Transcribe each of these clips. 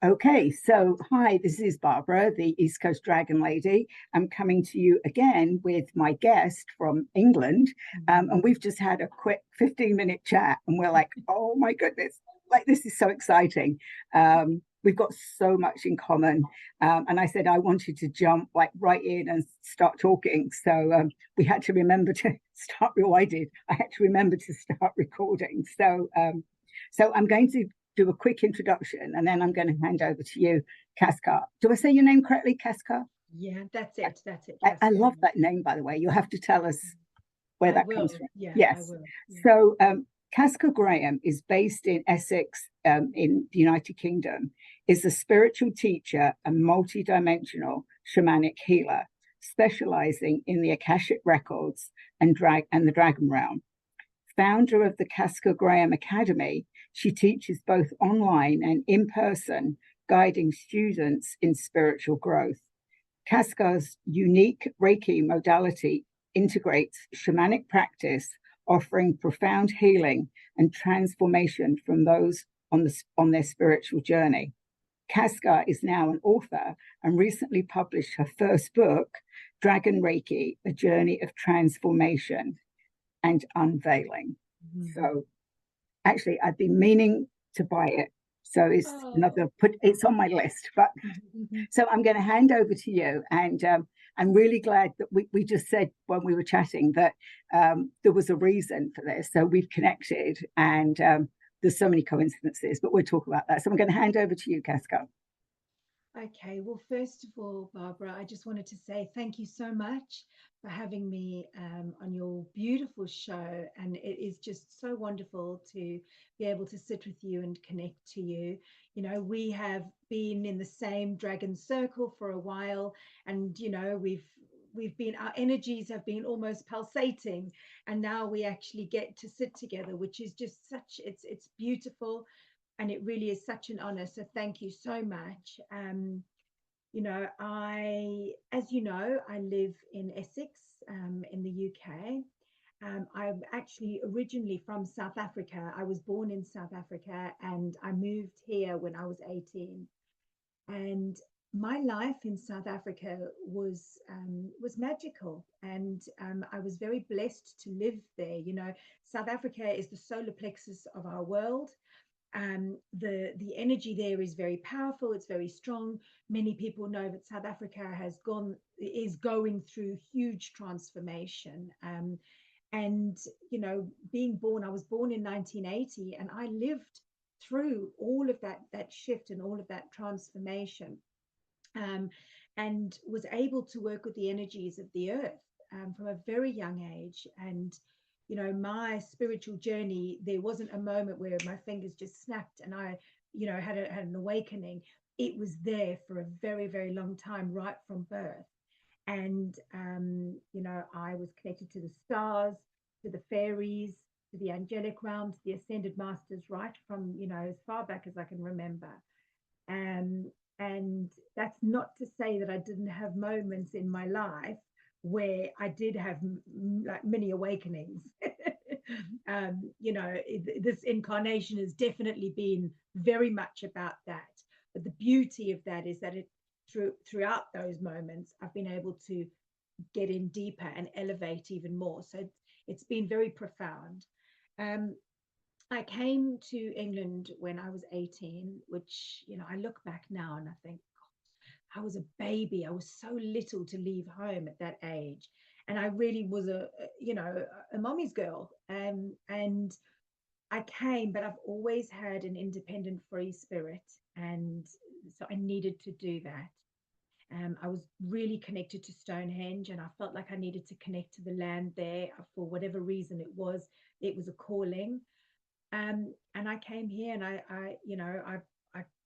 Okay, so hi, this is Barbara, the East Coast Dragon Lady. I'm coming to you again with my guest from England. And we've just had a quick 15-minute chat, and we're like, oh my goodness, like this is so exciting. We've got so much in common. And I said I wanted to jump like right in and start talking. So we had to remember to start, well, I did. I had to remember to start recording. So I'm going to do a quick introduction, and then I'm going to hand over to you, Casca. Do I say your name correctly, Casca? Yeah, that's it. That's it. I love that name, by the way. You'll have to tell us where that comes from. Yeah, yes. I will. Yeah. So Casca Graham is based in Essex, in the United Kingdom, is a spiritual teacher and multi-dimensional shamanic healer, specializing in the Akashic records and the dragon realm. Founder of the Casca Graham Academy, she teaches both online and in person, guiding students in spiritual growth. Casca's unique Reiki modality integrates shamanic practice, offering profound healing and transformation from those on their spiritual journey. Casca is now an author and recently published her first book, Dragon Reiki, A Journey of Transformation and Unveiling. So actually I've been meaning to buy it. So it's it's on my list. But so I'm going to hand over to you. And I'm really glad that we just said when we were chatting that there was a reason for this. So we've connected, and there's so many coincidences, but we'll talk about that. So I'm going to hand over to you, Casca. Okay, well, first of all, Barbara, I just wanted to say thank you so much for having me on your beautiful show. And it is just so wonderful to be able to sit with you and connect to you. You know, we have been in the same dragon circle for a while, and, you know, our energies have been almost pulsating, and now we actually get to sit together, which is just it's beautiful. And it really is such an honor. So thank you so much. You know, as you know, I live in Essex, in the UK. I'm actually originally from South Africa. I was born in South Africa, and I moved here when I was 18. And my life in South Africa was magical, and I was very blessed to live there. You know, South Africa is the solar plexus of our world. The energy there is very powerful, it's very strong. Many people know that South Africa is going through huge transformation. And you know, I was born in 1980, and I lived through all of that shift and all of that transformation, and was able to work with the energies of the earth from a very young age. And you know, my spiritual journey, there wasn't a moment where my fingers just snapped and I, you know, had an awakening. It was there for a very, very long time, right from birth. And you know, I was connected to the stars, to the fairies, to the angelic realms, the ascended masters, right from, you know, as far back as I can remember. And that's not to say that I didn't have moments in my life where I did have like many awakenings. You know, this incarnation has definitely been very much about that. But the beauty of that is that throughout those moments, I've been able to get in deeper and elevate even more. So it's been very profound. I came to England when I was 18, which, you know, I look back now and I think, I was a baby. I was so little to leave home at that age. And I really was you know, a mommy's girl. And I came, but I've always had an independent, free spirit. And so I needed to do that. I was really connected to Stonehenge, and I felt like I needed to connect to the land there for whatever reason it was a calling. And I came here, and you know,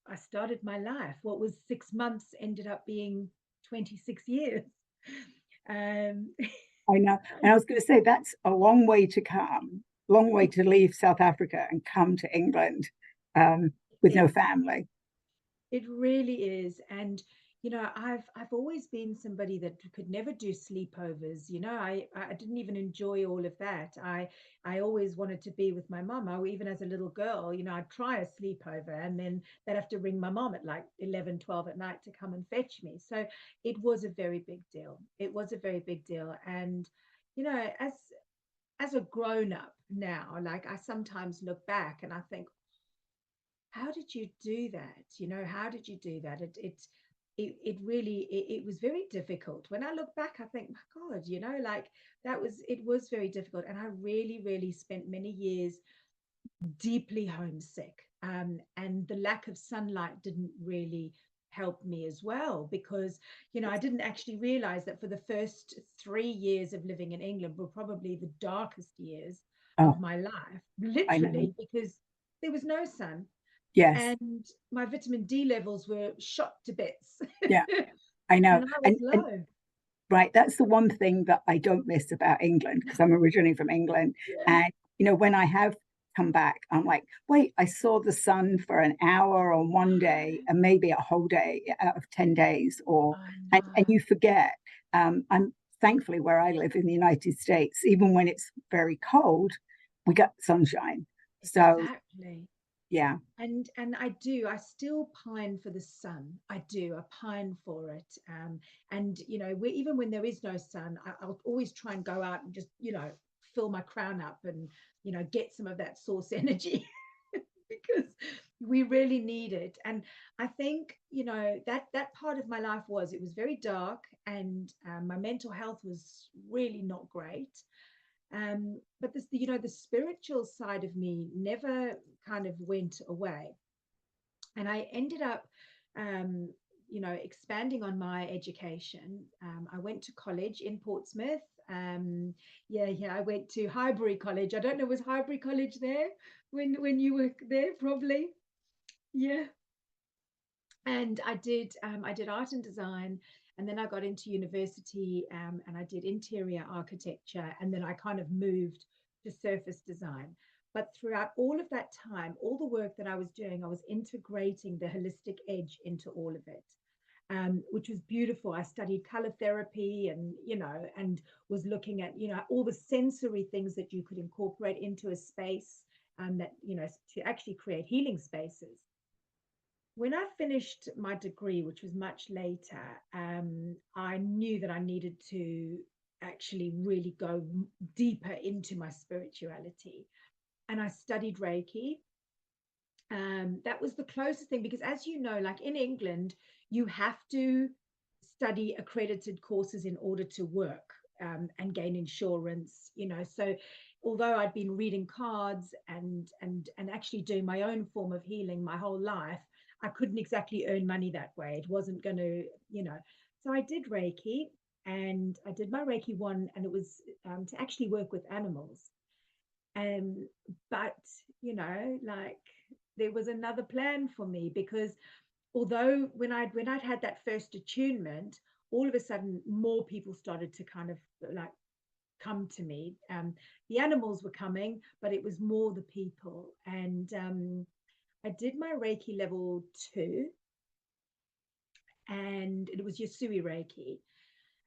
I started my life. What was 6 months ended up being 26 years. I know. And I was going to say, that's a long way to come, long way to leave South Africa and come to England with no family. It really is. And, I've always been somebody that could never do sleepovers. I didn't even enjoy all of that. I always wanted to be with my mom. Even as a little girl, I'd try a sleepover, and then they'd have to ring my mom at like 11, 12 at night to come and fetch me. So it was a very big deal. It was a very big deal. And as a grown up now, like, I sometimes look back and I think, how did you do that? How did you do that? It really, it was very difficult. When I look back, I think, my God, like, it was very difficult. And I really, really spent many years deeply homesick. And the lack of sunlight didn't really help me as well, because I didn't actually realize that for the first 3 years of living in England were probably the darkest years Oh, of my life, I know. literally, because there was no sun, Yes. and my vitamin D levels were shot to bits. Yeah, I know. And I was And low. right, that's the one thing that I don't miss about England, because I'm originally from England. Yeah. And when I have come back, I'm like, wait, I saw the sun for an hour on one day and maybe a whole day out of 10 days, or I and know. you forget. I'm thankfully where I live in the United States, even when it's very cold, we got sunshine. So Exactly. yeah, And I still pine for the sun. I do. I pine for it. And even when there is no sun, I'll always try and go out and just fill my crown up and get some of that source energy, because we really need it. And I think that part of my life it was very dark, and my mental health was really not great. But the spiritual side of me never kind of went away. And I ended up, um, expanding on my education. I went to college in Portsmouth. Yeah, I went to Highbury College. I don't know, was Highbury College there when you were there? Probably. Yeah. And I did art and design, and then I got into university, and I did interior architecture, and then I kind of moved to surface design. But throughout all of that time, all the work that I was doing, I was integrating the holistic edge into all of it, which was beautiful. I studied color therapy, and was looking at all the sensory things that you could incorporate into a space, that to actually create healing spaces. When I finished my degree, which was much later, I knew that I needed to actually really go deeper into my spirituality. And I studied Reiki. That was the closest thing, because, as you know, like in England, you have to study accredited courses in order to work, and gain insurance. So although I'd been reading cards and actually doing my own form of healing my whole life, I couldn't exactly earn money that way. It wasn't going to. So I did Reiki, and I did my Reiki one, and it was, to actually work with animals. Um, but like, there was another plan for me, because although when I'd had that first attunement, all of a sudden more people started to kind of like come to me. The animals were coming, but it was more the people. And I did my Reiki level 2, and it was Yasui Reiki.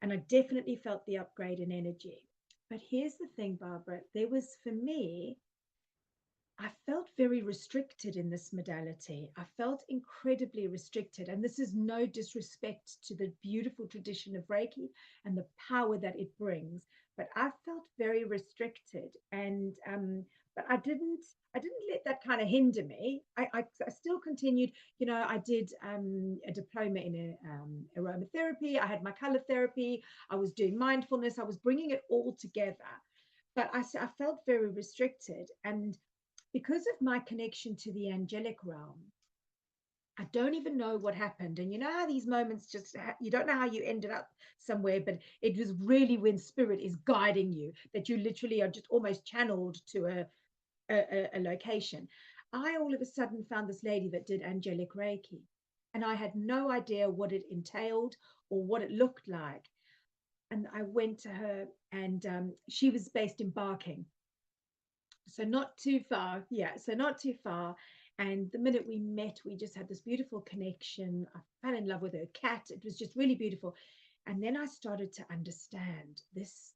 And I definitely felt the upgrade in energy. But here's the thing, Barbara, there was, for me, I felt very restricted in this modality. I felt incredibly restricted. And this is no disrespect to the beautiful tradition of Reiki and the power that it brings, but I felt very restricted. And but I didn't let that kind of hinder me. I still continued. I did a diploma in aromatherapy. I had my color therapy. I was doing mindfulness. I was bringing it all together. But I felt very restricted. And because of my connection to the angelic realm, I don't even know what happened. And you know how these moments just, you don't know how you ended up somewhere, but it was really when spirit is guiding you that you literally are just almost channeled to a location. I all of a sudden found this lady that did angelic Reiki, and I had no idea what it entailed or what it looked like. And I went to her, and she was based in Barking, so not too far. Yeah, so not too far. And the minute we met, we just had this beautiful connection. I fell in love with her cat. It was just really beautiful. And then I started to understand this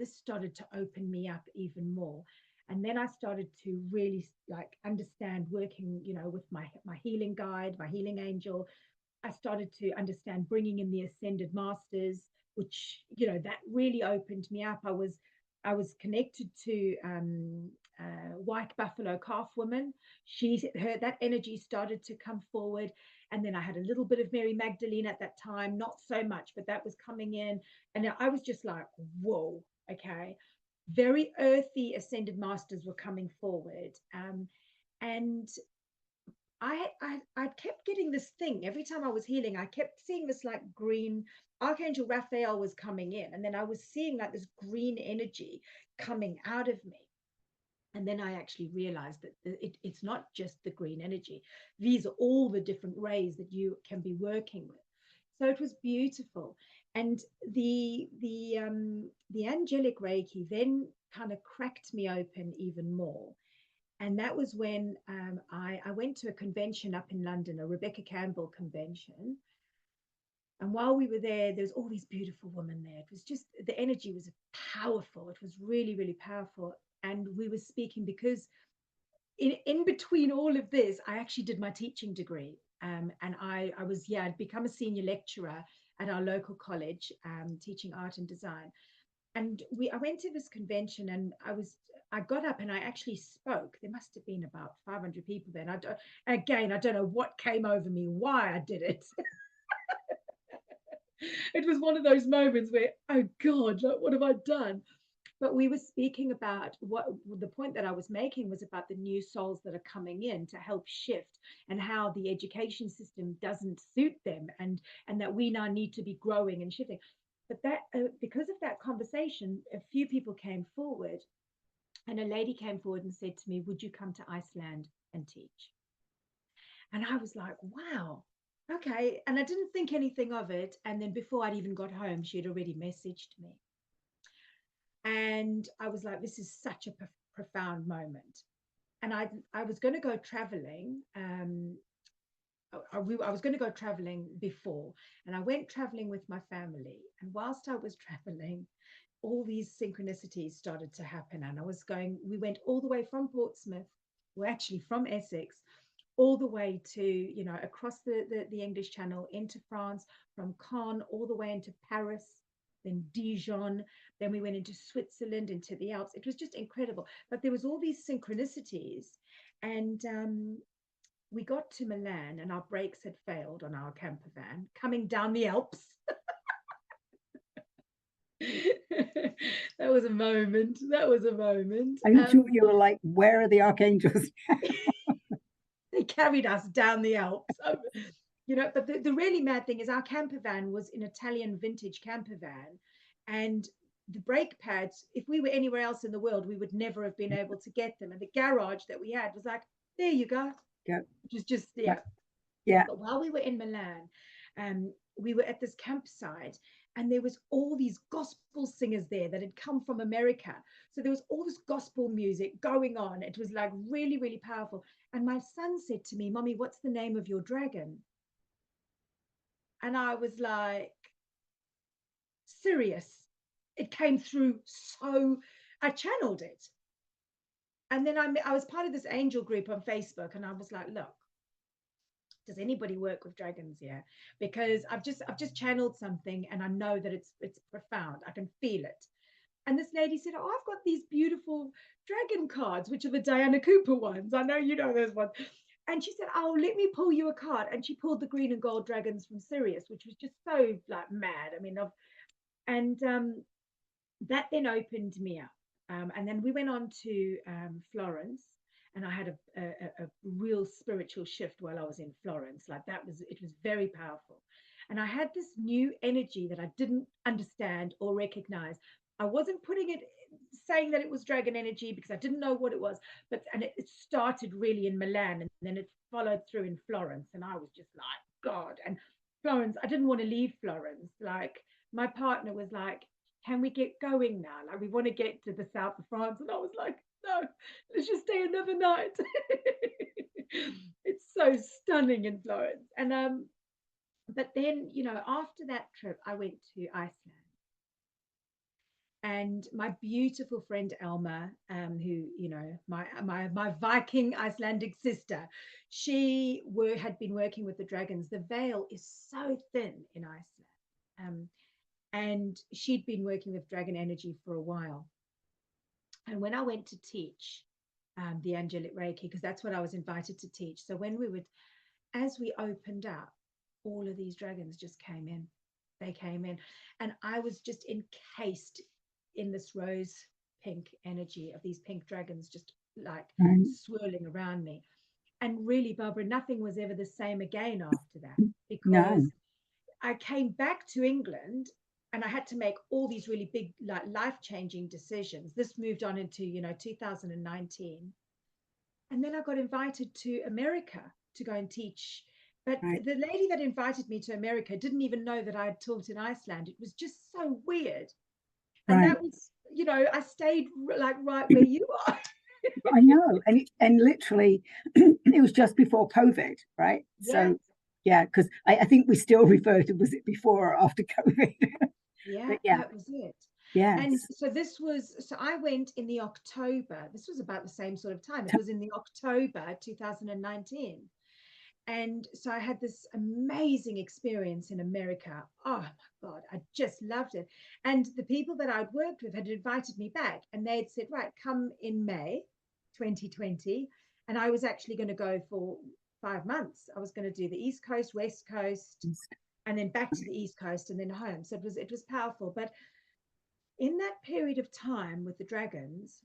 started to open me up even more. And then I started to really like understand working, with my healing guide, my healing angel. I started to understand bringing in the ascended masters, which that really opened me up. I was connected to white buffalo calf woman. That energy started to come forward, and then I had a little bit of Mary Magdalene at that time, not so much, but that was coming in, and I was just like, whoa, okay. Very earthy ascended masters were coming forward, and I kept getting this thing every time I was healing. I kept seeing this like green Archangel Raphael was coming in, and then I was seeing like this green energy coming out of me. And then I actually realized that it's not just the green energy. These are all the different rays that you can be working with. So it was beautiful. And the angelic Reiki then kind of cracked me open even more. And that was when I went to a convention up in London, a Rebecca Campbell convention. And while we were there, there's all these beautiful women there. It was just, the energy was powerful. It was really, really powerful. And we were speaking because in between all of this, I actually did my teaching degree. And I'd become a senior lecturer at our local college, teaching art and design. And I went to this convention, and I got up and I actually spoke. There must have been about 500 people there. And I don't know what came over me, why I did it. It was one of those moments where, oh God, what have I done? But we were speaking about the point that I was making was about the new souls that are coming in to help shift, and how the education system doesn't suit them, and that we now need to be growing and shifting. But that because of that conversation, a few people came forward, and a lady came forward and said to me, would you come to Iceland and teach? And I was like, wow, okay. And I didn't think anything of it. And then before I'd even got home, she had already messaged me. And I was like, this is such a profound moment. And I was going to go traveling. I was going to go traveling before, and I went traveling with my family. And whilst I was traveling, all these synchronicities started to happen. And we went all the way from Portsmouth, well, actually from Essex, all the way to, across the English Channel into France, from Cannes all the way into Paris, then Dijon, then we went into Switzerland, into the Alps. It was just incredible. But there was all these synchronicities. And we got to Milan, and our brakes had failed on our camper van coming down the Alps. That was a moment. I'm sure you were like, where are the archangels? They carried us down the Alps. But the really mad thing is our camper van was an Italian vintage camper van, and the brake pads, if we were anywhere else in the world, we would never have been able to get them. And the garage that we had was like, there you go. Yeah. It was just, Yeah. But while we were in Milan, we were at this campsite, and there was all these gospel singers there that had come from America. So there was all this gospel music going on. It was like really, really powerful. And my son said to me, Mommy, what's the name of your dragon? And I was like, Sirius. It came through, so I channeled it. And then I was part of this angel group on Facebook, and I was like, look, does anybody work with dragons here? Because I've just channeled something, and I know that it's profound. I can feel it. And this lady said, oh, I've got these beautiful dragon cards, which are the Diana Cooper ones. I know you know those ones. And she said, oh, let me pull you a card. And she pulled the green and gold dragons from Sirius, which was just so like mad. I mean, that then opened me up. And then we went on to Florence, and I had a real spiritual shift while I was in Florence. Like it was very powerful. And I had this new energy that I didn't understand or recognize. I wasn't saying that it was dragon energy because I didn't know what it was, and it started really in Milan, and then it followed through in Florence. And I was just like, God. And Florence, I didn't want to leave Florence. Like, my partner was like, can we get going now? Like, we want to get to the south of France. And I was like, no, let's just stay another night. It's so stunning in Florence. And but then, after that trip, I went to Iceland. And my beautiful friend Elma, who, my Viking Icelandic sister, had been working with the dragons. The veil is so thin in Iceland. And she'd been working with dragon energy for a while. And when I went to teach the angelic Reiki, because that's what I was invited to teach. So as we opened up, all of these dragons just came in. They came in, and I was just encased in this rose pink energy of these pink dragons, just like swirling around me. And really, Barbara, nothing was ever the same again after that, because I came back to England and I had to make all these really big, like, life-changing decisions. This moved on into 2019, and then I got invited to America to go and teach. But the lady that invited me to America didn't even know that I had taught in Iceland. It was just so weird. And that was, I stayed like right where you are. I know. And literally, it was just before COVID, right? Yes. So, yeah, because I think we still refer to, was it before or after COVID? Yeah, But yeah, that was it. Yeah. And so I went in the October. This was about the same sort of time. It was in the October 2019. And so I had this amazing experience in America. Oh my God, I just loved it. And the people that I'd worked with had invited me back, and they'd said, right, come in May 2020. And I was actually going to go for 5 months. I was going to do the East Coast, West Coast, and then back to the East Coast and then home. So it was powerful. But in that period of time with the dragons,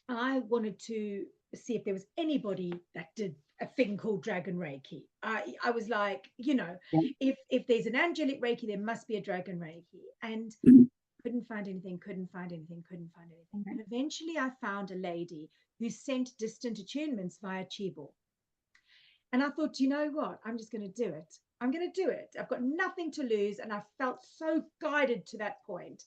I wanted to see if there was anybody that did a thing called Dragon Reiki. I was like, if there's an angelic Reiki, there must be a Dragon Reiki. And couldn't find anything. And eventually I found a lady who sent distant attunements via Chibo. And I thought, you know what? I'm just going to do it. I'm going to do it. I've got nothing to lose. And I felt so guided to that point.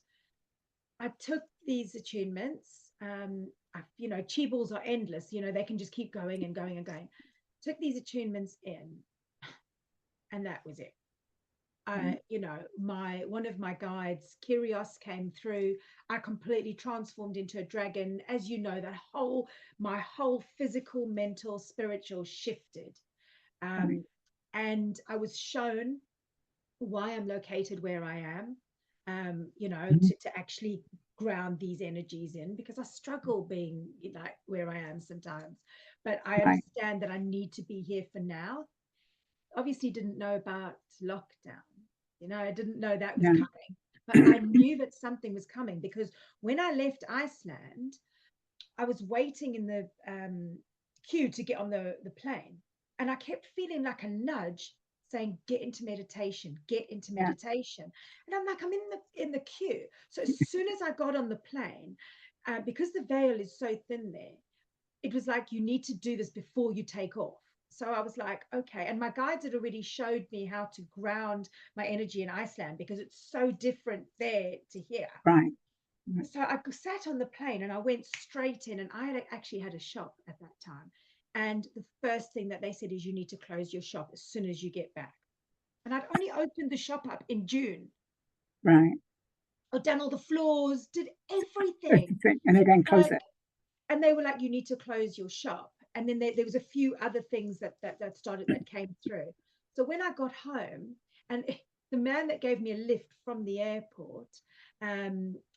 I took these attunements. Chibals are endless. They can just keep going and going and going. Took these attunements in, and that was it. One of my guides, Kyrios, came through. I completely transformed into a dragon. As you know, my whole physical, mental, spiritual shifted. And I was shown why I'm located where I am. To actually ground these energies in, because I struggle being like where I am sometimes. But I understand that I need to be here for now. Obviously didn't know about lockdown. I didn't know that was coming, but I knew that something was coming, because when I left Iceland, I was waiting in the queue to get on the plane, and I kept feeling like a nudge saying, get into meditation. And I'm like, I'm in the queue. So as soon as I got on the plane, because the veil is so thin there, it was like, you need to do this before you take off. So I was like, okay. And my guides had already showed me how to ground my energy in Iceland, because it's so different there to here. Right. So I sat on the plane and I went straight in, and I had actually had a shop at that time. And the first thing that they said is, you need to close your shop as soon as you get back. And I'd only opened the shop up in June. Right. I'd done all the floors, did everything. And they then closed it. And they were like, you need to close your shop. And then there was a few other things that came through. So when I got home, and the man that gave me a lift from the airport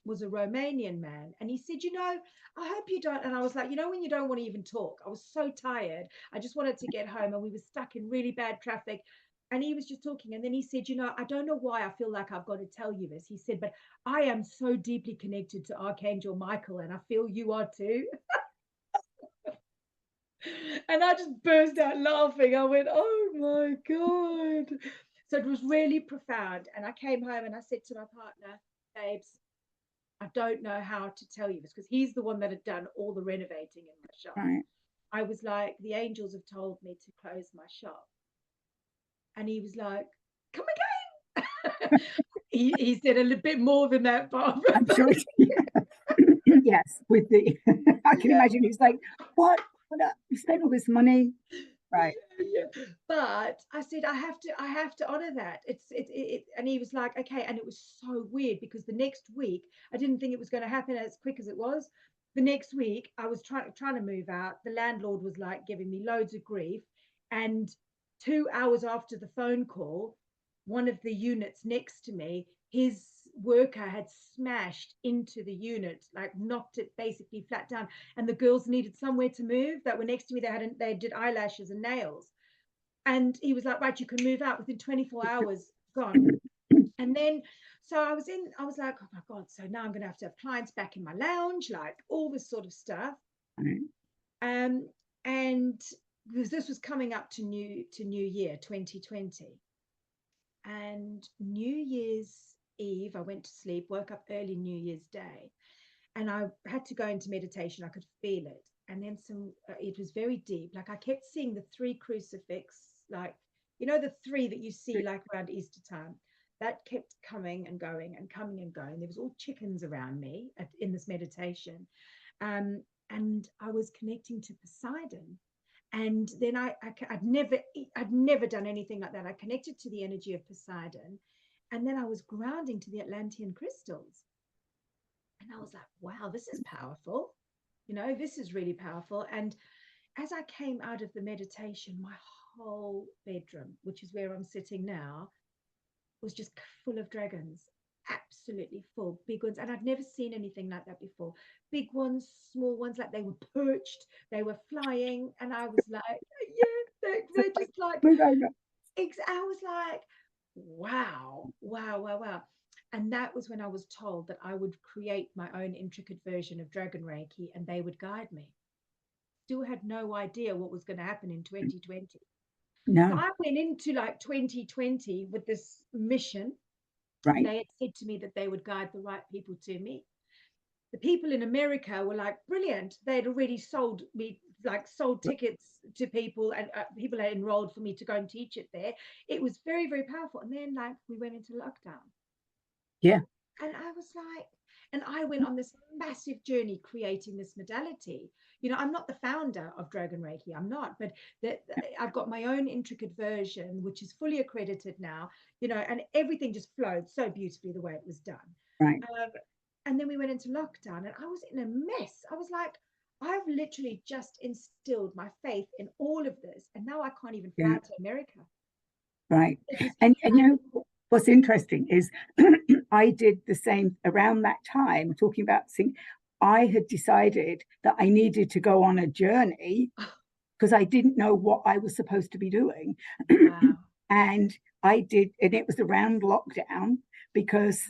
was a Romanian man. And he said, I hope you don't. And I was like, when you don't want to even talk. I was so tired. I just wanted to get home, and we were stuck in really bad traffic. And he was just talking. And then he said, I don't know why I feel like I've got to tell you this. He said, but I am so deeply connected to Archangel Michael, and I feel you are too. And I just burst out laughing. I went, oh my God. So it was really profound. And I came home and I said to my partner, babes, I don't know how to tell you this, because he's the one that had done all the renovating in my shop. Right. I was like, the angels have told me to close my shop. And he was like, come again. he said a little bit more than that, Barbara. I'm sure. Yes, with the, I can imagine he's like, what You spent all this money, right? Yeah. But I said, I have to honor that. And he was like, okay. And it was so weird because the next week, I didn't think it was going to happen as quick as it was. The next week, I was trying to move out. The landlord was like giving me loads of grief. And 2 hours after the phone call, one of the units next to me, his worker had smashed into the unit, like knocked it basically flat down. And the girls needed somewhere to move that were next to me. They did eyelashes and nails. And he was like, right, you can move out within 24 hours, gone. And then, so I was like, oh my God, so now I'm going to have clients back in my lounge, like all this sort of stuff. Um, and because this was coming up to New Year 2020. And New Year's Eve, I went to sleep, woke up early New Year's Day, and I had to go into meditation. I could feel it. And then it was very deep. Like I kept seeing the three crucifix, like, the three that you see like around Easter time. That kept coming and going and coming and going. There was all chickens around me in this meditation. And I was connecting to Poseidon. And then I'd never done anything like that. I connected to the energy of Poseidon. And then I was grounding to the Atlantean crystals. And I was like, wow, this is powerful. This is really powerful. And as I came out of the meditation, my whole bedroom, which is where I'm sitting now, was just full of dragons, absolutely full, big ones. And I'd never seen anything like that before. Big ones, small ones, like they were perched, they were flying. And I was like, yeah, they're just like, I was like, wow, wow, wow, wow. And that was when I was told that I would create my own intricate version of Dragon Reiki and they would guide me. Still had no idea what was going to happen in 2020. So No, I went into like 2020 with this mission. right. They had said to me that they would guide the right people to me. The people in America were like, brilliant. They'd already sold tickets to people, and people had enrolled for me to go and teach it there. It was very, very powerful. And then like we went into lockdown. Yeah. And I was like, and I went on this massive journey creating this modality. I'm not the founder of Dragon Reiki. I'm not, but I've got my own intricate version, which is fully accredited now, and everything just flowed so beautifully the way it was done. Right. And then we went into lockdown and I was in a mess. I was like, I've literally just instilled my faith in all of this. And now I can't even fly Yeah. to America. Right. It was And what's interesting is I did the same around that time, talking about seeing, I had decided that I needed to go on a journey because I didn't know what I was supposed to be doing. wow. And I did, and it was around lockdown because,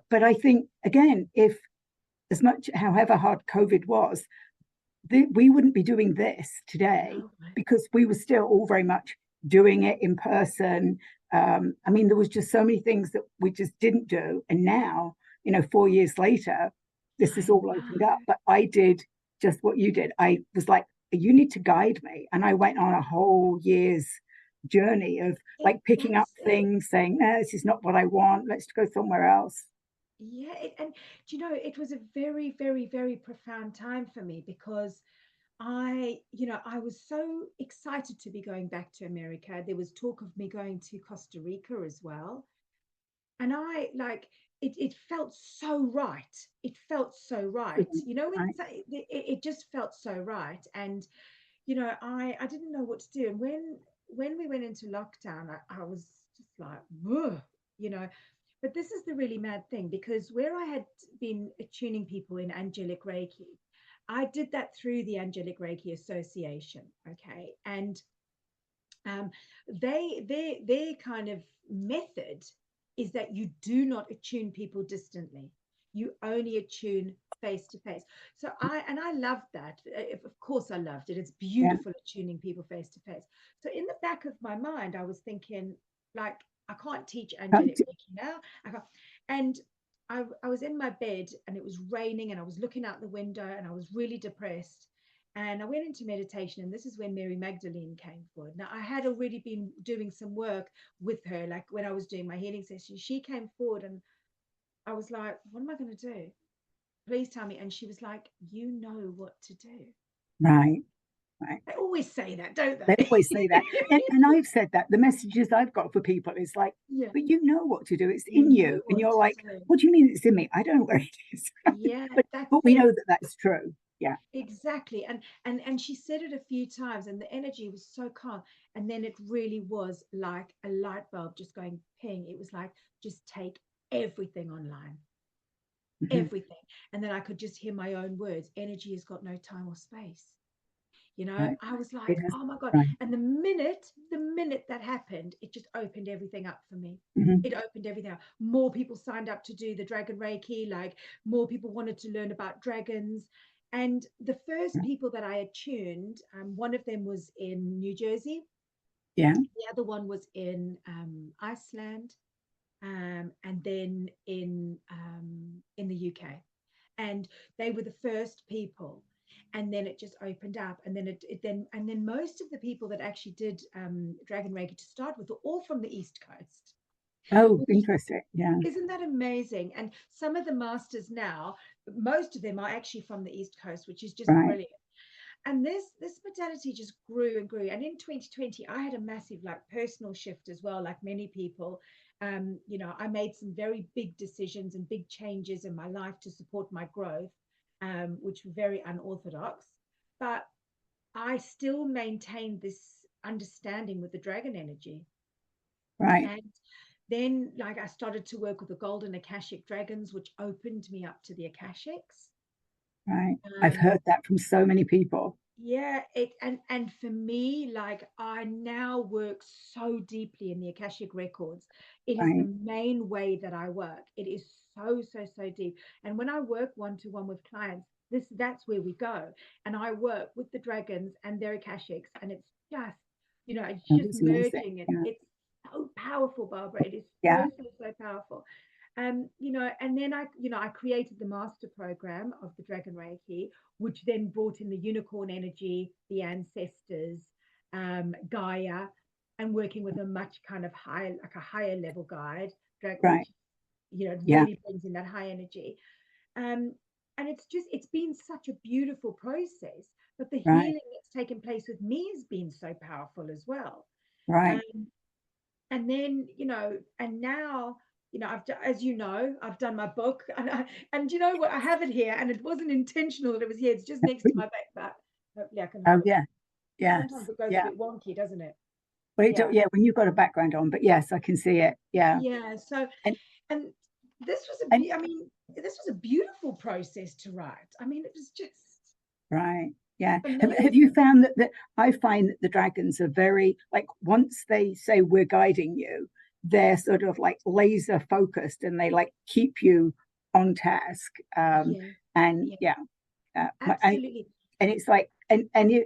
but I think, again, if as much, however hard COVID was, we wouldn't be doing this today No. because we were still all very much doing it in person. I mean, there was just so many things that we just didn't do. And now, 4 years later, this is I all know. opened up. But I did just what you did. I was like, you need to guide me. And I went on a whole year's journey of like picking up That's it. things, saying, no, this is not what I want. Let's go somewhere else. Yeah. And it was a very, very, very profound time for me because I was so excited to be going back to America. There was talk of me going to Costa Rica as well. And I like it felt so right. It felt so right. Right. It just felt so right. And I didn't know what to do. And when we went into lockdown, I was just like, whoa, you know. But this is the really mad thing because where I had been tuning people in angelic Reiki, I did that through the Angelic Reiki Association. Okay. And their kind of method is that you do not attune people distantly. You only attune face to face. So I loved that. Of course, I loved it. It's Yeah. beautiful attuning people face to face. So in the back of my mind, I was thinking, like, I can't teach angelic Reiki now. I can't. And I was in my bed and it was raining and I was looking out the window and I was really depressed. And I went into meditation, and this is when Mary Magdalene came forward. Now, I had already been doing some work with her, like when I was doing my healing session. She came forward, and I was like, what am I going to do? Please tell me. And she was like, you know what to do. Right. right. They always say that, don't They they? always say that. And I've said that. The messages I've got for people is like, Yeah, but you know what to do. It's you in know you. And what you're to like, do. what do you mean it's in me? I don't know where it is. Yeah, that's but we know it. that that's true. Yeah. Exactly. And she said it a few times and the energy was so calm. And then it really was like a light bulb just going ping. It was like, just take everything online, Mhm. everything. And then I could just hear my own words. Energy has got no time or space. Right. I was It like, has. oh my God. Right. And the minute that happened, it just opened everything up for me. Mhm. It opened everything up. More people signed up to do the Dragon Reiki, like more people wanted to learn about dragons. And the first people that I attuned, one of them was in New Jersey, Yeah. the other one was in Iceland, and then in the UK. And they were the first people, and then it just opened up, and then and then most of the people that actually did Dragon Reiki to start with were all from the East Coast, Oh, which interesting. Yeah. isn't that amazing? And some of the masters now, most of them are actually from the East Coast, which is just Right. brilliant. And this modality just grew and grew. And in 2020 I had a massive like personal shift as well, like many people. I made some very big decisions and big changes in my life to support my growth, which were very unorthodox, but I still maintained this understanding with the dragon energy. Right. And then like I started to work with the golden akashic dragons, which opened me up to the akashics. Right. I've um, heard that from so many people. Yeah, it and for me, like I now work so deeply in the Akashic records. It is Right. the main way that I work. It is so, so, so deep. And when I work one-to-one with clients, that's where we go. And I work with the dragons and their Akashics, and it's just, it's Oh, just it's amazing. merging, and Yeah. it's so powerful, Barbara. It is Yeah. so, so, so powerful. And then I created the master program of the Dragon Reiki, which then brought in the unicorn energy, the ancestors, Gaia, and working with a much kind of higher, like a higher level guide, Right. which Yeah. really brings in that high energy. Um, and it's been such a beautiful process. But the Right. healing that's taken place with me has been so powerful as well. Right. Um, and then and now as I've done my book, and you know what, I have it here, and it wasn't intentional that it was here. It's just next to my back, but hopefully I can Oh, hold it. yeah. Yes. Sometimes it goes a Yeah. bit wonky, doesn't it? Well, Yeah, yeah, when you've got a background on, but yes, I can see it. Yeah. yeah. So And and this was and I mean, this was a beautiful process to write. I mean, it was just right. Yeah. Have you amazing. found that I find that the dragons are very like once they say we're guiding you, they're sort of like laser focused and they like keep you on task. Yeah, And yeah, yeah, absolutely. and it's like and you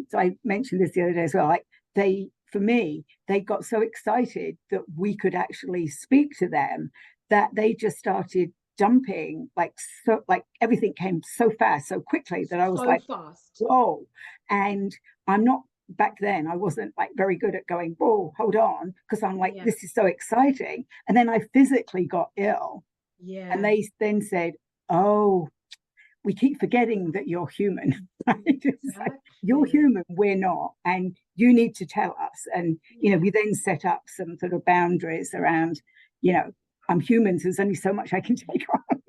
so I mentioned this the other day as well, like they for me they got so excited that we could actually speak to them that they just started jumping like so like everything came so fast so quickly that I was So like fast. whoa. And I'm not back then I wasn't like very good at going whoa hold on because I'm like Yeah, this is so exciting, and then I physically got ill and yeah, they then said, oh, we keep forgetting that you're human. Right? It's like, you're exactly. human, we're not, and you need to tell us. And Yeah. we then set up some sort of boundaries around, you know, I'm human, so there's only so much I can take on.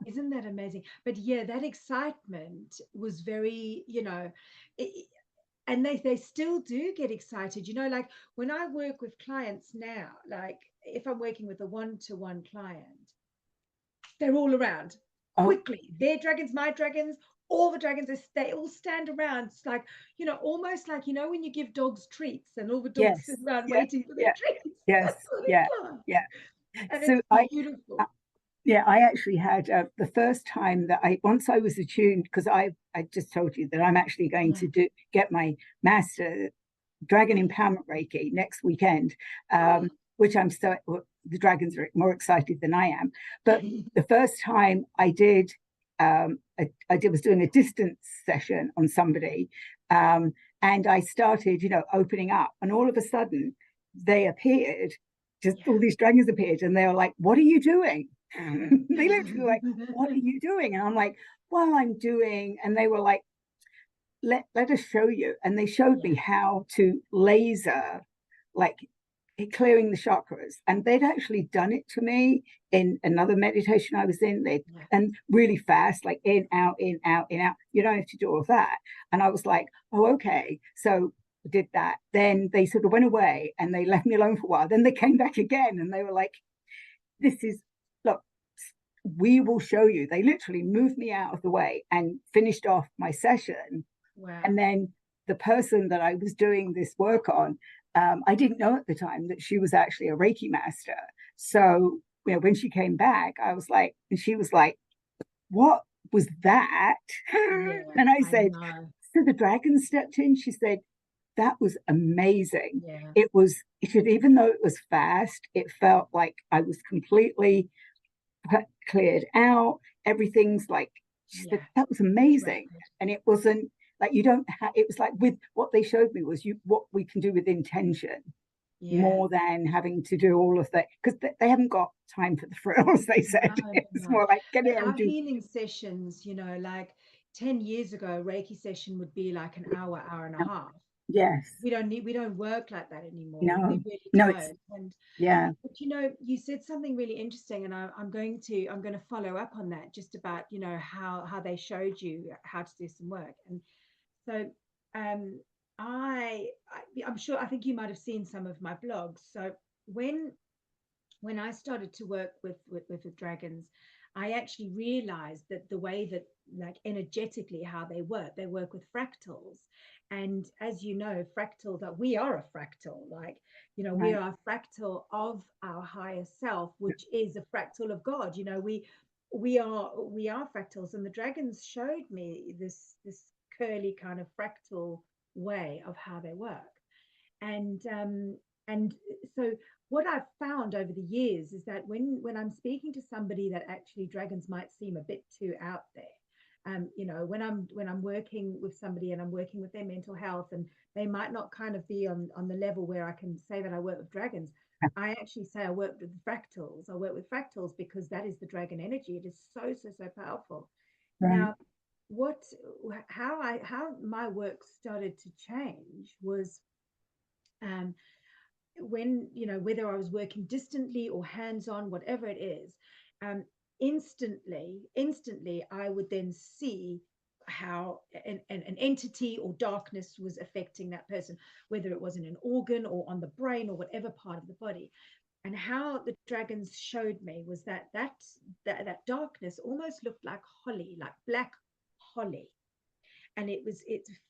Isn't that amazing? But yeah, that excitement was very, it, and they still do get excited. Like when I work with clients now, like if I'm working with a one-to-one client, they're all around Oh, quickly. Their dragons, my dragons, all the dragons, they all stand around. It's like, almost like, when you give dogs treats and all the dogs sit yes, around yeah, waiting for their yeah, treats. yes, That's what yeah, it's like. yeah. And So it's beautiful. yeah, I actually had the first time that once I was attuned, because I just told you that I'm actually going Yeah. to get my master Dragon Empowerment Reiki next weekend, Oh. which I'm so the dragons are more excited than I am. But the first time I did, was doing a distance session on somebody, and I started, opening up, and all of a sudden they appeared. Just Yeah. all these dragons appeared, and they were like, "What are you doing?" They literally were like, "What are you doing?" And I'm like, "Well, I'm doing," and they were like, let us show you. And they showed me how to laser, like clearing the chakras. And they'd actually done it to me in another meditation I was in. And really fast, like in, out, in, out, in, out. You don't have to do all of that. And I was like, oh, okay. So I did that. Then they sort of went away and they left me alone for a while. Then they came back again and they were like, this is, look, we will show you. They literally moved me out of the way and finished off my session. Wow. And then the person that I was doing this work on, I didn't know at the time that she was actually a Reiki master. So, you know, when she came back, I was like, and she was like, what was that? And I said, so the dragon stepped in. She said, that was amazing. It was, even though it was fast, it felt like I was completely cleared out. Everything's like, she said, that was amazing. And it wasn't like, you don't have, it was like with what they showed me was what we can do with intention more than having to do all of that, because they haven't got time for the frills, they said. It's more like get in and do healing sessions, you know, like 10 years ago, a Reiki session would be like an hour, hour and a half. Yes. We don't work like that anymore. No. We really don't. And but you know, you said something really interesting, and I'm going to follow up on that, just about, you know, how they showed you how to do some work. And so I'm sure, I think you might have seen some of my blogs. So when I started to work with dragons, I actually realized that the way that, like, energetically how they work with fractals. And as you know, fractals we are a fractal, like, you know, we are a fractal of our higher self, which is a fractal of God. You know, we are fractals, and the dragons showed me this curly kind of fractal way of how they work. And so what I've found over the years is that when I'm speaking to somebody that actually dragons might seem a bit too out there, you know, when I'm working with somebody and I'm working with their mental health, and they might not kind of be on the level where I can say that I work with dragons, I actually say I work with fractals. I work with fractals because that is the dragon energy. It is so powerful. Now, how my work started to change was, when, you know, whether I was working distantly or hands-on, whatever it is, instantly I would then see how an entity or darkness was affecting that person, whether it was in an organ or on the brain or whatever part of the body. And how the dragons showed me was that darkness almost looked like holly, like black holly. And it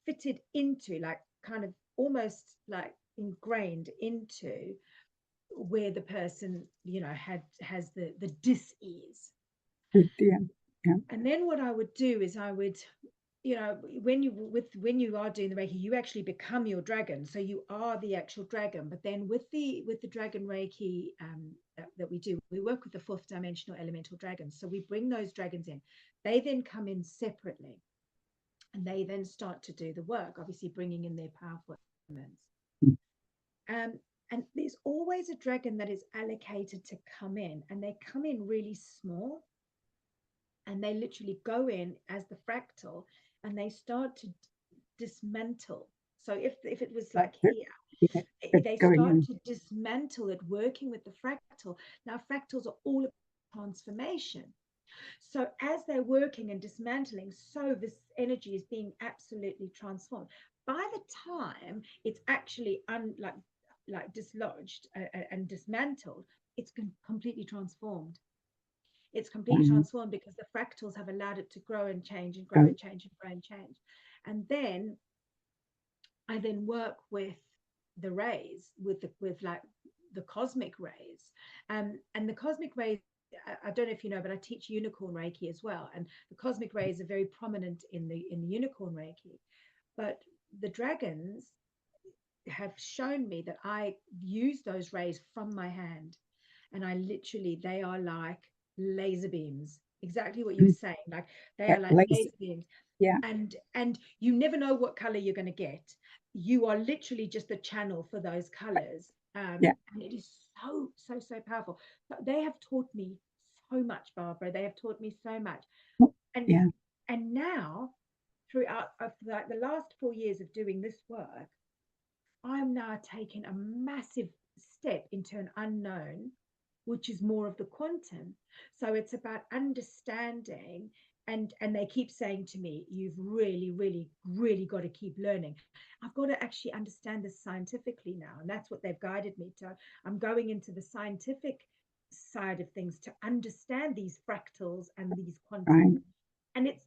fitted into, like, kind of almost like ingrained into where the person, you know, has the dis-ease. And then what I would do is I would, you know, when you are doing the Reiki, you actually become your dragon, so you are the actual dragon. But then with the dragon Reiki that we do, we work with the fourth dimensional elemental dragons. So we bring those dragons in. They then come in separately, and they then start to do the work, obviously bringing in their powerful elements. And there's always a dragon that is allocated to come in, and they come in really small, and they literally go in as the fractal, and they start to dismantle. So if it was like here, they start to dismantle it, working with the fractal. Now, fractals are all about transformation. So as they're working and dismantling, so this energy is being absolutely transformed. By the time it's actually dislodged and dismantled, it's completely transformed. It's completely transformed because the fractals have allowed it to grow and change and grow and change and grow and change. And then I then work with the rays, with the cosmic rays, and the cosmic rays. I don't know if you know, but I teach unicorn Reiki as well, and the cosmic rays are very prominent in the unicorn Reiki. But the dragons have shown me that I use those rays from my hand, and I literally, they are like laser beams. Exactly what you were saying, like they are like laser beams. And you never know what color you're going to get. You are literally just the channel for those colors. And it is so powerful. But they have taught me so much, Barbara. They have taught me so much. And now, throughout like the last 4 years of doing this work, I'm now taking a massive step into an unknown, which is more of the quantum. So it's about understanding, and they keep saying to me, you've really, really, really got to keep learning. I've got to actually understand this scientifically now, and that's what they've guided me to. I'm going into the scientific side of things to understand these fractals and these Right. quantum, and it's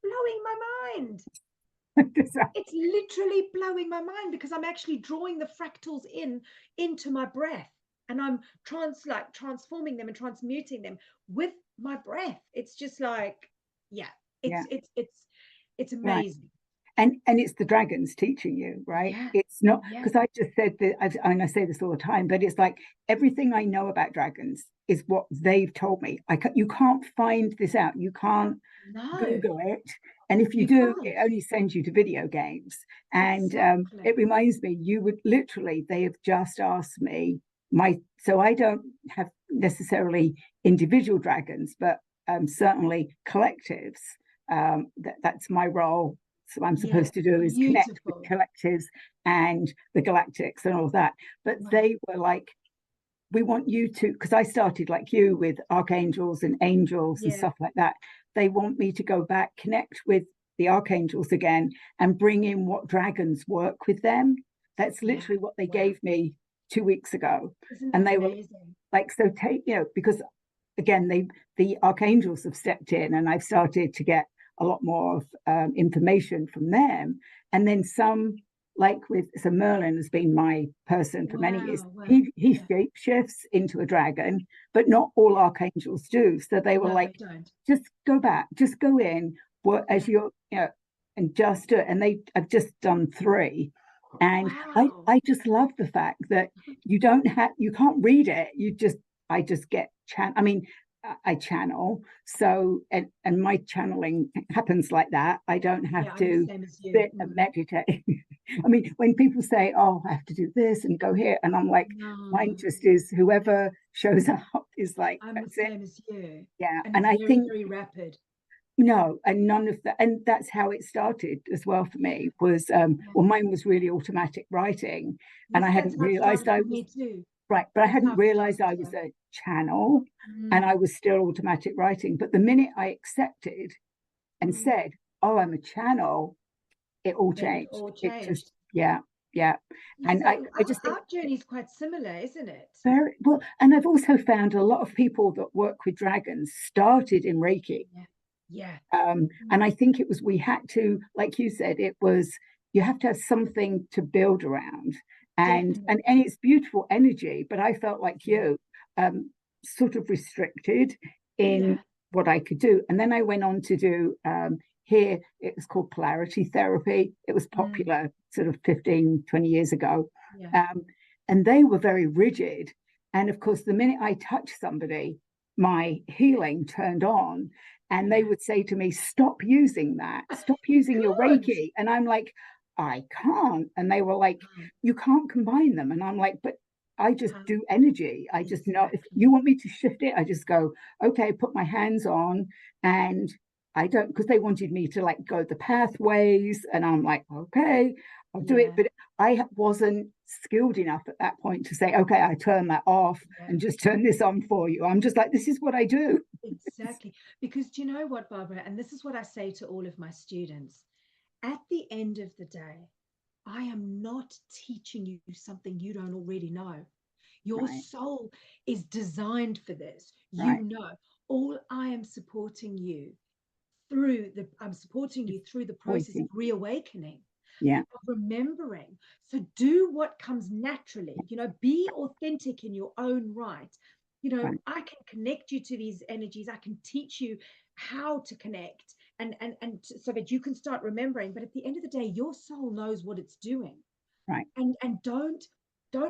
blowing my mind. Does that- It's literally blowing my mind, because I'm actually drawing the fractals into my breath, and I'm transforming them and transmuting them with my breath. It's just like, yeah, yeah. it's Right. amazing. And it's the dragons teaching you, right? Yeah, It's not, yeah, because I just said that, and I say this all the time, but it's like everything I know about dragons is what they've told me. You can't find this out. You can't no, Google it. And if you you do, can't. it only sends you to video games. And Exactly. it reminds me, you would literally, they have just asked me, so I don't have necessarily individual dragons, but certainly collectives. That's my role. So I'm Yeah, supposed to do is connect with beautiful. collectives and the galactics and all of that. But Wow. they were like, we want you to, because I started like you with archangels and angels and Yeah, stuff like that. They want me to go back, connect with the archangels again, and bring in what dragons work with them. That's yeah. literally what they Wow. gave me 2 weeks ago. Isn't And that they were amazing? like, so take, because again, the archangels have stepped in, and I've started to get a lot more of information from them. And then some, like with, so Merlin has been my person for many years. Wow, wow. He Yeah. shape shifts into a dragon, but not all archangels do. So they were No, like, they don't. just go back, just go in, work as Yeah. you're, and just do it. And I've just done 3. And Wow. I just love the fact that you can't read it. I just get I mean, I channel. So, and my channeling happens like that. I don't have Yeah, I'm the to same as you. sit and meditate. I mean, when people say, oh, I have to do this and go here, and I'm like, mine No, just is whoever shows up is like, I'm the that's it. same as you. Yeah. And And it's I very, think, very rapid. no, and none of that. And that's how it started as well for me was, Yeah. well, mine was really automatic writing. And Yes, I that's hadn't how it started realized I for was me too. right, but I That's how hadn't it realized started. I was Yeah. a channel, and I was still automatic writing. But the minute I accepted and Mm. said, oh, I'm a channel, it all Then it changed. all It just, changed. yeah, yeah. And So I just think our journey is quite similar, isn't it? very well. And I've also found a lot of people that work with dragons started in Reiki. Yeah. Yeah. And I think it was, we had to, like you said, it was, you have to have something to build around. And Definitely. it's beautiful energy, but I felt like Yeah. you, sort of restricted in Yeah. what I could do. And then I went on to do, here, it was called polarity therapy. It was Mm. popular sort of 15, 20 years ago. Yeah. And they were very rigid. And of course, the minute I touched somebody, my healing turned on, and they Yeah. would say to me, stop using that, stop You using your can't. Reiki. And I'm like, I can't. And they were like, Can't. you can't combine them. And I'm like, but I just Can't. do energy. I just know, if Exactly. you want me to shift it, I just go, okay, put my hands on. And I don't, because they wanted me to like go the pathways. And I'm like, okay, I'll do it. Yeah. But I wasn't skilled enough at that point to say, okay, I turn that off Yeah. and just turn this on for you. I'm just like, this is what I do. Exactly. Because do you know what, Barbara? And this is what I say to all of my students. At the end of the day, I am not teaching you something you don't already know. Your Right, soul is designed for this. You right. know, all I am supporting you I'm supporting you through the process of Waiting. reawakening, Yeah, of remembering. So do what comes naturally, be authentic in your own right. right, I can connect you to these energies. I can teach you how to connect, and so that you can start remembering. But at the end of the day, your soul knows what it's doing. right, And don't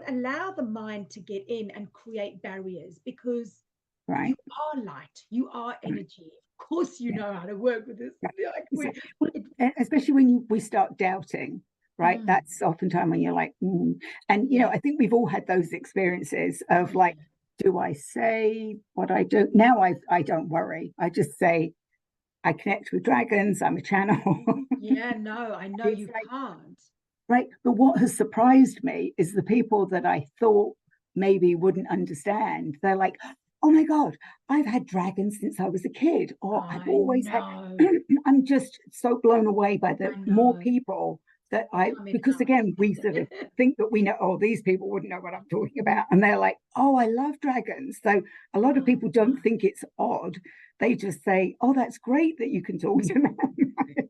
allow the mind to get in and create barriers, because you right, are light, you are right. energy. Of course you Yeah, know how to work with this. right. Like Well, especially when we start doubting, right? mm, That's oftentimes when you're like, and yeah. I think we've all had those experiences Oh of like, yeah. do I say what I do? Now I don't worry. I just say, I connect with dragons. I'm a channel. Yeah, no, I know It's you like, can't. right. But what has surprised me is the people that I thought maybe wouldn't understand. They're like, oh my God, I've had dragons since I was a kid, or I've I always had. know. I'm just so blown away by the I more know. people that Coming because out. again, we sort of think that we know, oh, these people wouldn't know what I'm talking about. And they're like, oh, I love dragons. So a lot of Oh, people don't think it's odd. They just say, oh, that's great that you can talk to them.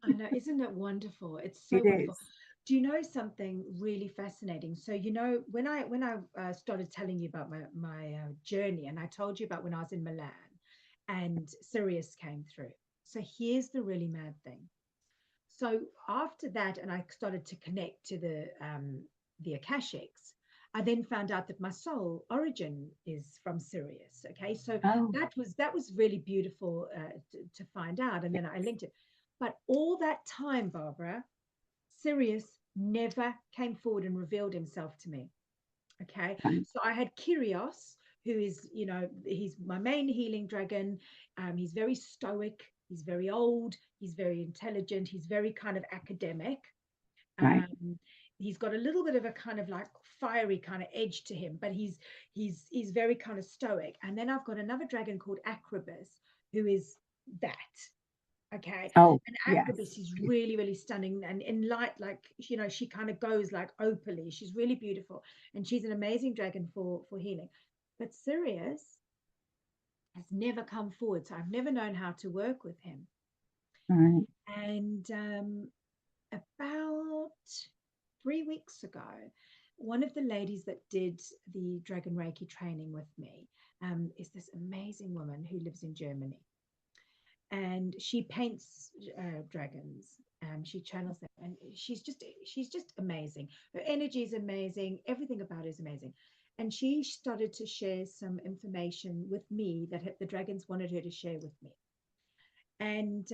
I know. Isn't it wonderful? It's so It wonderful. is. Do you know something really fascinating? So, you know, when I started telling you about my journey, and I told you about when I was in Milan, and Sirius came through. So here's the really mad thing. So after that, and I started to connect to the Akashics, I then found out that my soul origin is from Sirius. Okay, so Oh, that was really beautiful to find out, and then I linked it. But all that time, Barbara, Sirius never came forward and revealed himself to me. Okay, right, so I had Kyrios, who is, he's my main healing dragon. He's very stoic, he's very old, he's very intelligent, he's very kind of academic. right. um, he's got a little bit of a kind of like fiery kind of edge to him, but he's very kind of stoic. And then I've got another dragon called Acrobus, who is that. Okay. Oh, And Acrobus yes. is really, really stunning. And in light, like, she kind of goes like opally. She's really beautiful. And she's an amazing dragon for healing. But Sirius has never come forward. So I've never known how to work with him. Right. And about 3 weeks ago, one of the ladies that did the Dragon Reiki training with me is this amazing woman who lives in Germany, and she paints dragons. She channels them, and she's just amazing. Her energy is amazing. Everything about her is amazing. And she started to share some information with me that the dragons wanted her to share with me. And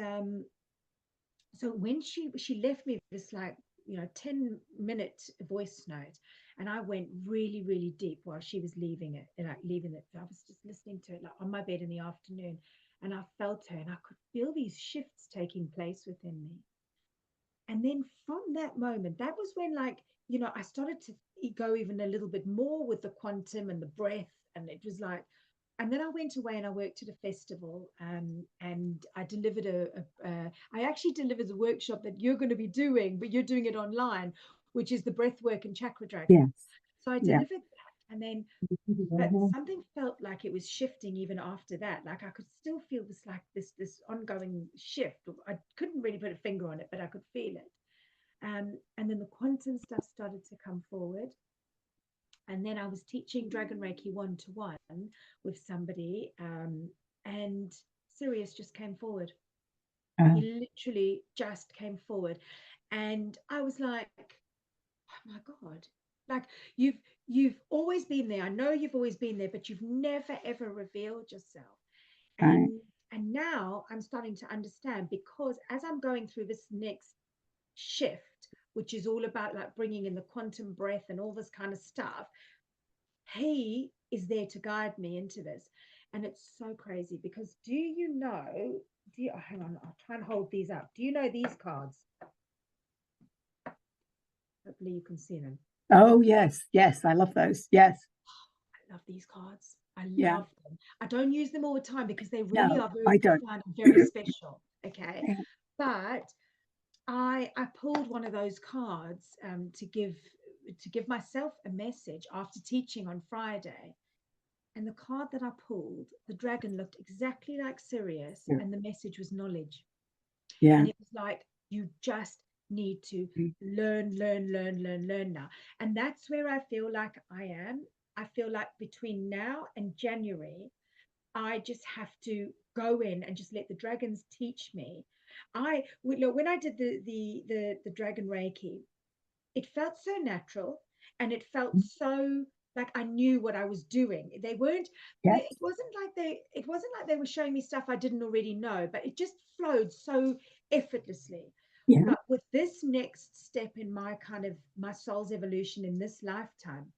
so when she left me this, like, 10-minute voice note, and I went really, really deep while she was leaving it, and like leaving it. I was just listening to it like on my bed in the afternoon, and I felt her, and I could feel these shifts taking place within me. And then from that moment, that was when, like, I started to go even a little bit more with the quantum and the breath. And it was like, and then I went away and I worked at a festival, and I delivered I actually delivered the workshop that you're going to be doing, but you're doing it online, which is the breath work and chakra dragons. Yes. So I Yeah. delivered that. And then, but something felt like it was shifting even after that. Like I could still feel this, like this ongoing shift. I couldn't really put a finger on it, but I could feel it. And then the quantum stuff started to come forward. And then I was teaching Dragon Reiki 1-to-1 with somebody, and Sirius just came forward. He Oh, literally just came forward. And I was like, oh my God, like, you've always been there. I know you've always been there, but you've never ever revealed yourself. right. And now I'm starting to understand, because as I'm going through this next shift, which is all about like bringing in the quantum breath and all this kind of stuff, he is there to guide me into this. And it's so crazy, because hang on, I'll try and hold these up. Do you know these cards? Hopefully you can see them. Oh, yes. Yes. I love those. Yes. I love these cards. I Yeah. love them. I don't use them all the time because they really No, are very I don't. profound and very special. Okay. Yeah. But I pulled one of those cards to give myself a message after teaching on Friday. And the card that I pulled, the dragon looked exactly like Sirius, and the message was knowledge. Yeah. And it was like, you just need to learn, learn, learn, learn, learn now. And that's where I feel like I am. I feel like between now and January, I just have to go in and just let the dragons teach me. Look, when I did the dragon Reiki, it felt so natural, and it felt so like I knew what I was doing. They weren't Yes. it wasn't like they were showing me stuff I didn't already know, but it just flowed so effortlessly. Yeah. But with this next step in my soul's evolution in this lifetime,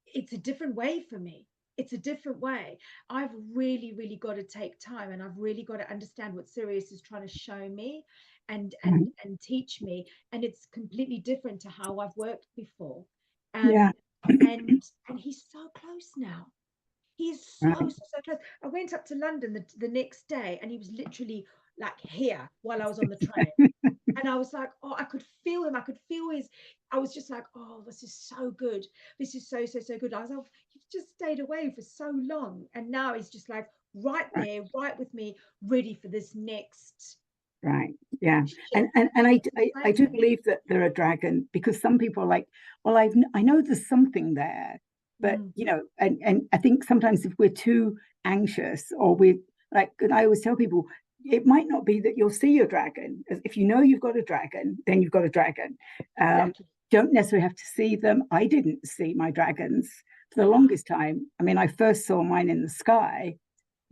it's a different way for me. it's a different way. I've really, really got to take time, and I've really got to understand what Sirius is trying to show me and Right. and teach me. And it's completely different to how I've worked before. Yeah. Um, and he's so close now. He's so, Right. so, so close. I went up to London the next day, and he was literally like here while I was on the train. And I was like, oh, I could feel him. I could feel his. I was just like, oh, this is so good. This is so, so, so good. I was like, you've just stayed away for so long. And now he's just like right Right. there, right with me, ready for this next Right. Yeah. shift, And next I do assignment. believe that they're a dragon, because some people are like, well, I know there's something there, but Mm, and I think sometimes if we're too anxious, or we like, and I always tell people, it might not be that you'll see your dragon. If you know you've got a dragon, then you've got a dragon. Um, exactly. don't necessarily have to see them. I didn't see my dragons for the Ah, longest time. I mean, I first saw mine in the sky,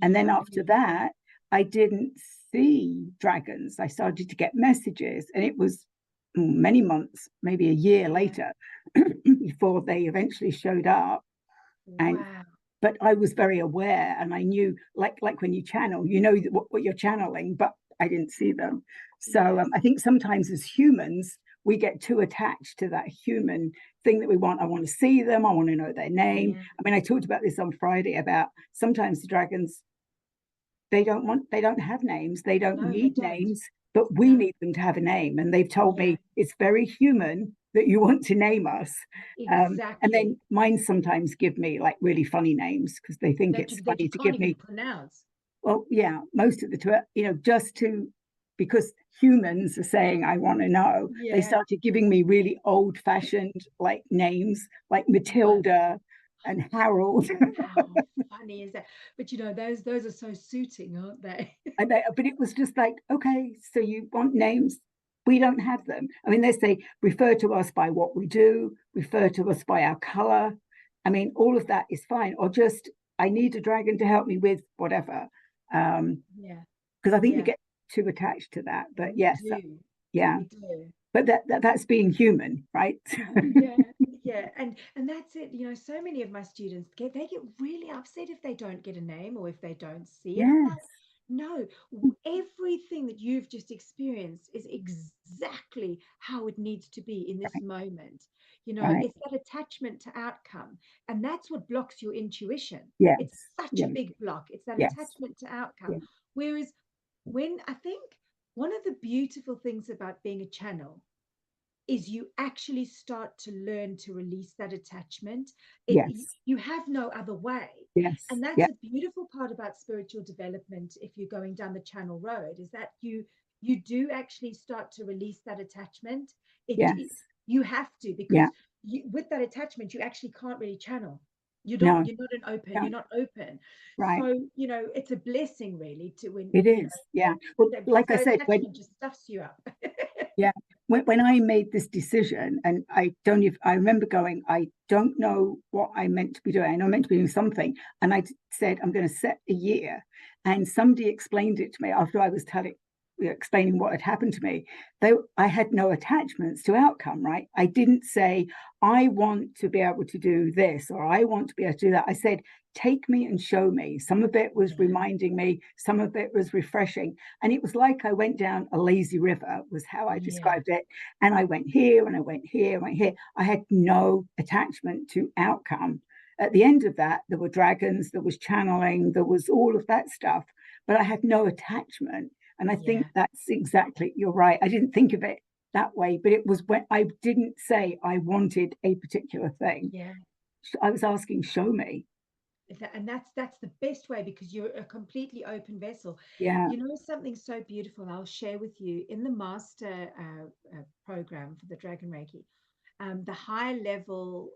and then yeah, after that, I didn't see dragons. I started to get messages, and it was many months, maybe a year yeah. later, before they eventually showed up. And Wow. but I was very aware, and I knew, like when you channel, you know what you're channeling, but I didn't see them. So Yes. I think sometimes as humans, we get too attached to that human thing that we want. I want to see them. I want to know their name. Yeah. I mean, I talked about this on Friday about sometimes the dragons, they don't have names, they don't No, they need don't. names, but we No. need them to have a name, and they've told Yeah. me it's very human that you want to name us. And Exactly. then mine sometimes give me like really funny names, because they think it's That you funny to can't give even me, pronounce. well, yeah, most of the time, just to, because humans are saying I want to know, they Yeah. started giving me really old fashioned like names, like What? Matilda and Harold. How funny is that? But those are so suiting, aren't they? But it was just like, okay, so you want names? We don't have them. I mean, they say refer to us by what we do, refer to us by our color. I mean, all of that is fine. Or just, I need a dragon to help me with whatever. Yeah. Because I think we Yeah. get too attached to that. But We yes, do. yeah. We do. But that's being human, right? Yeah, yeah, and that's it. So many of my students get really upset if they don't get a name or if they don't see. And I'm like, Yes, no, everything that you've just experienced is exactly how it needs to be in this right, moment. right. It's that attachment to outcome, and that's what blocks your intuition. Yes, It's such a yes, big block. It's that yes, attachment to outcome. yes, Whereas when I think one of the beautiful things about being a channel is you actually start to learn to release that attachment. yes, You have no other way. yes, And that's yes, a beautiful part about spiritual development if you're going down the channel road, is that you do actually start to release that attachment. yes, You have to, yeah. because with that attachment you actually can't really channel. No, You're no, not open. right. So it's a blessing really to when It is, yeah. Well, because like I that said, attachment just stuffs you up. yeah, when I made this decision, and I don't even, I remember going, I don't know what I meant to be doing. I know I'm meant to be doing something. And I said, I'm going to set a year. And somebody explained it to me after I was explaining what had happened to me. Though I had no attachments to outcome, right? I didn't say, I want to be able to do this, or I want to be able to do that. I said, take me and show me. Some of it was Yeah, reminding me, some of it was refreshing. And it was like I went down a lazy river, was how I yeah, described it. And I went here and I went here and went here. I had no attachment to outcome. At the end of that, there were dragons, there was channeling, there was all of that stuff, but I had no attachment. And I think yeah, that's exactly, you're right. I didn't think of it that way, but it was when I didn't say I wanted a particular thing. yeah. I was asking, show me. And that's the best way, because you're a completely open vessel. Yeah, Something so beautiful I'll share with you in the master program for the Dragon Reiki, the high level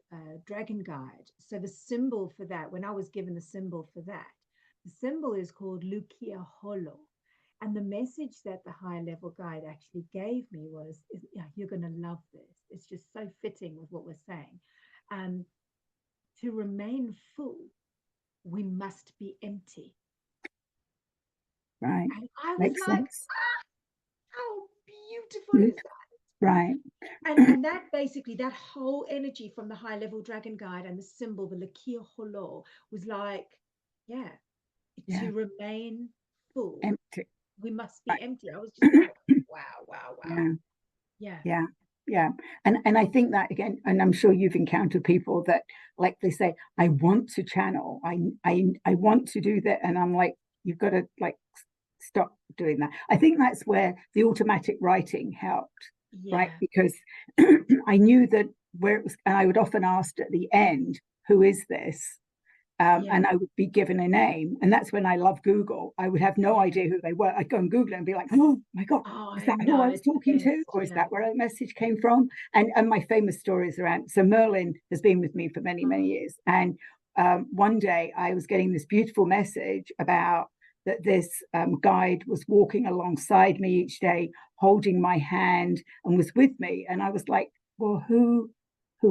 dragon guide. So the symbol for that, when I was given the symbol for that, the symbol is called Lukia Holo. And the message that the high level guide actually gave me was, yeah, you're going to love this. It's just so fitting with what we're saying. Um, to remain full, we must be empty. right. And I was Makes like, sense. how beautiful is Beautiful. that? Right. And that basically, that whole energy from the high level dragon guide and the symbol, the Lakir Holo, was like, yeah, Yeah. to remain full, Empty. we must be Right. empty. I was just like, wow, wow, wow. Yeah. Yeah. Yeah. Yeah. And I think that again, and I'm sure you've encountered people that like they say, I want to channel. I want to do that. And I'm like, you've got to like stop doing that. I think that's where the automatic writing helped, right? Yeah. Because I knew that where it was, and I would often ask at the end, who is this? Yeah. And I would be given a name. And that's when I love Google. I would have no Yeah. idea who they were. I'd go and Google it and be like, oh my God, Oh, is I that who know. I was It's the talking to? best. Or is Yeah. that where a message came from? And my famous stories around, so Merlin has been with me for many, many years. And one day I was getting this beautiful message about that this guide was walking alongside me each day, holding my hand and was with me. And I was like, well, who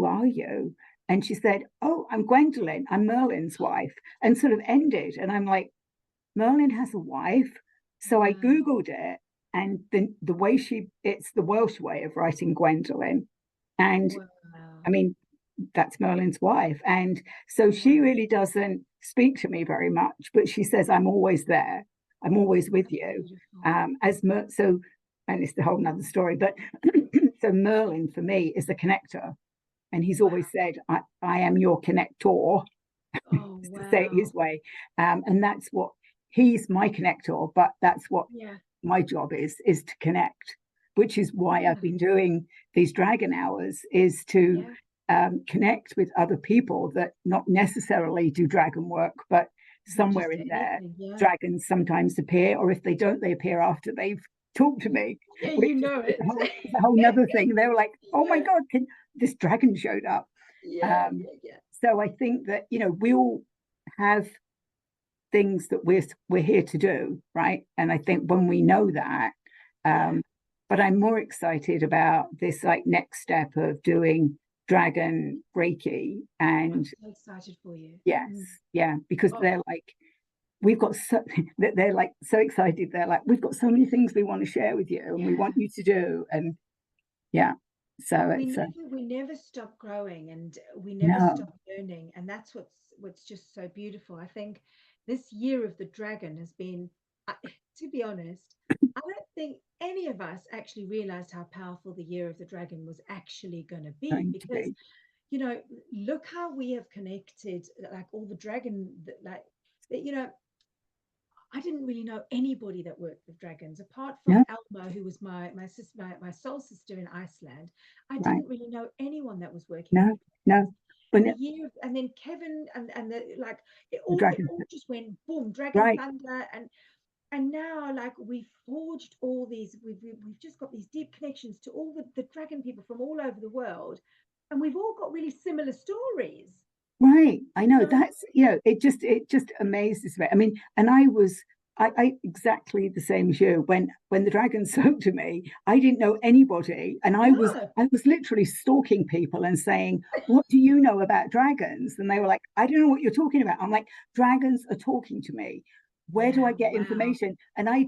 are you? And she said, oh, I'm Gwendolyn. I'm Merlin's wife, and sort of ended. And I'm like, Merlin has a wife. So I Wow. Googled it, and the way it's the Welsh way of writing Gwendolyn. And I Wow. mean, that's Merlin's wife. And so she Wow. really doesn't speak to me very much, but she says, I'm always there. I'm always with you. Beautiful. So, and it's a whole nother story, but so Merlin for me is the connector. And he's Wow. always said, I am your connector, Oh, to say it his wow. way. And that's what he's my connector, but that's what Yeah. my job is to connect, which is why I've Yeah. been doing these dragon hours, is to Yeah. connect with other people that not necessarily do dragon work, but somewhere Just in there, anything. Yeah. dragons sometimes appear, or if they don't, they appear after they've talked to me, Yeah, which you know is it. a whole nother thing. They were like, oh my Yeah. God, this dragon showed up. Yeah. Um, Yeah. Yeah. so I think that, we all have things that we're here to do, right? And I think when we know that, Yeah. but I'm more excited about this like next step of doing dragon Reiki. I'm And so excited for you. yes, Mm. yeah, because Oh, they're like, we've got so they're like so excited. They're like, we've got so many things we want to share with you and we yeah. want you to do. And yeah, so we it's never we never stop growing, and we never no, stop learning, and that's what's just so beautiful. I think this year of the dragon has been, to be honest, I don't think any of us actually realized how powerful the year of the dragon was actually going to be, going to because be look how we have connected, like all the dragon like that, I didn't really know anybody that worked with dragons apart from no, Elma, who was my soul sister in Iceland. I right, didn't really know anyone that was working with no, the dragons. no, And when the year, and then Kevin and the like, the it dragon, all just went boom, Dragon right, Thunder, and now like we've forged all these, we've just got these deep connections to all the dragon people from all over the world, and we've all got really similar stories. right. I You know know, that's it just amazes me. I mean, and I exactly the same as you. When the dragon spoke to me, I didn't know anybody, and I was no, I was literally stalking people and saying, "What do you know about dragons?" And they were like, "I don't know what you're talking about." I'm like, "Dragons are talking to me. Where do I yeah, get wow, information?" And I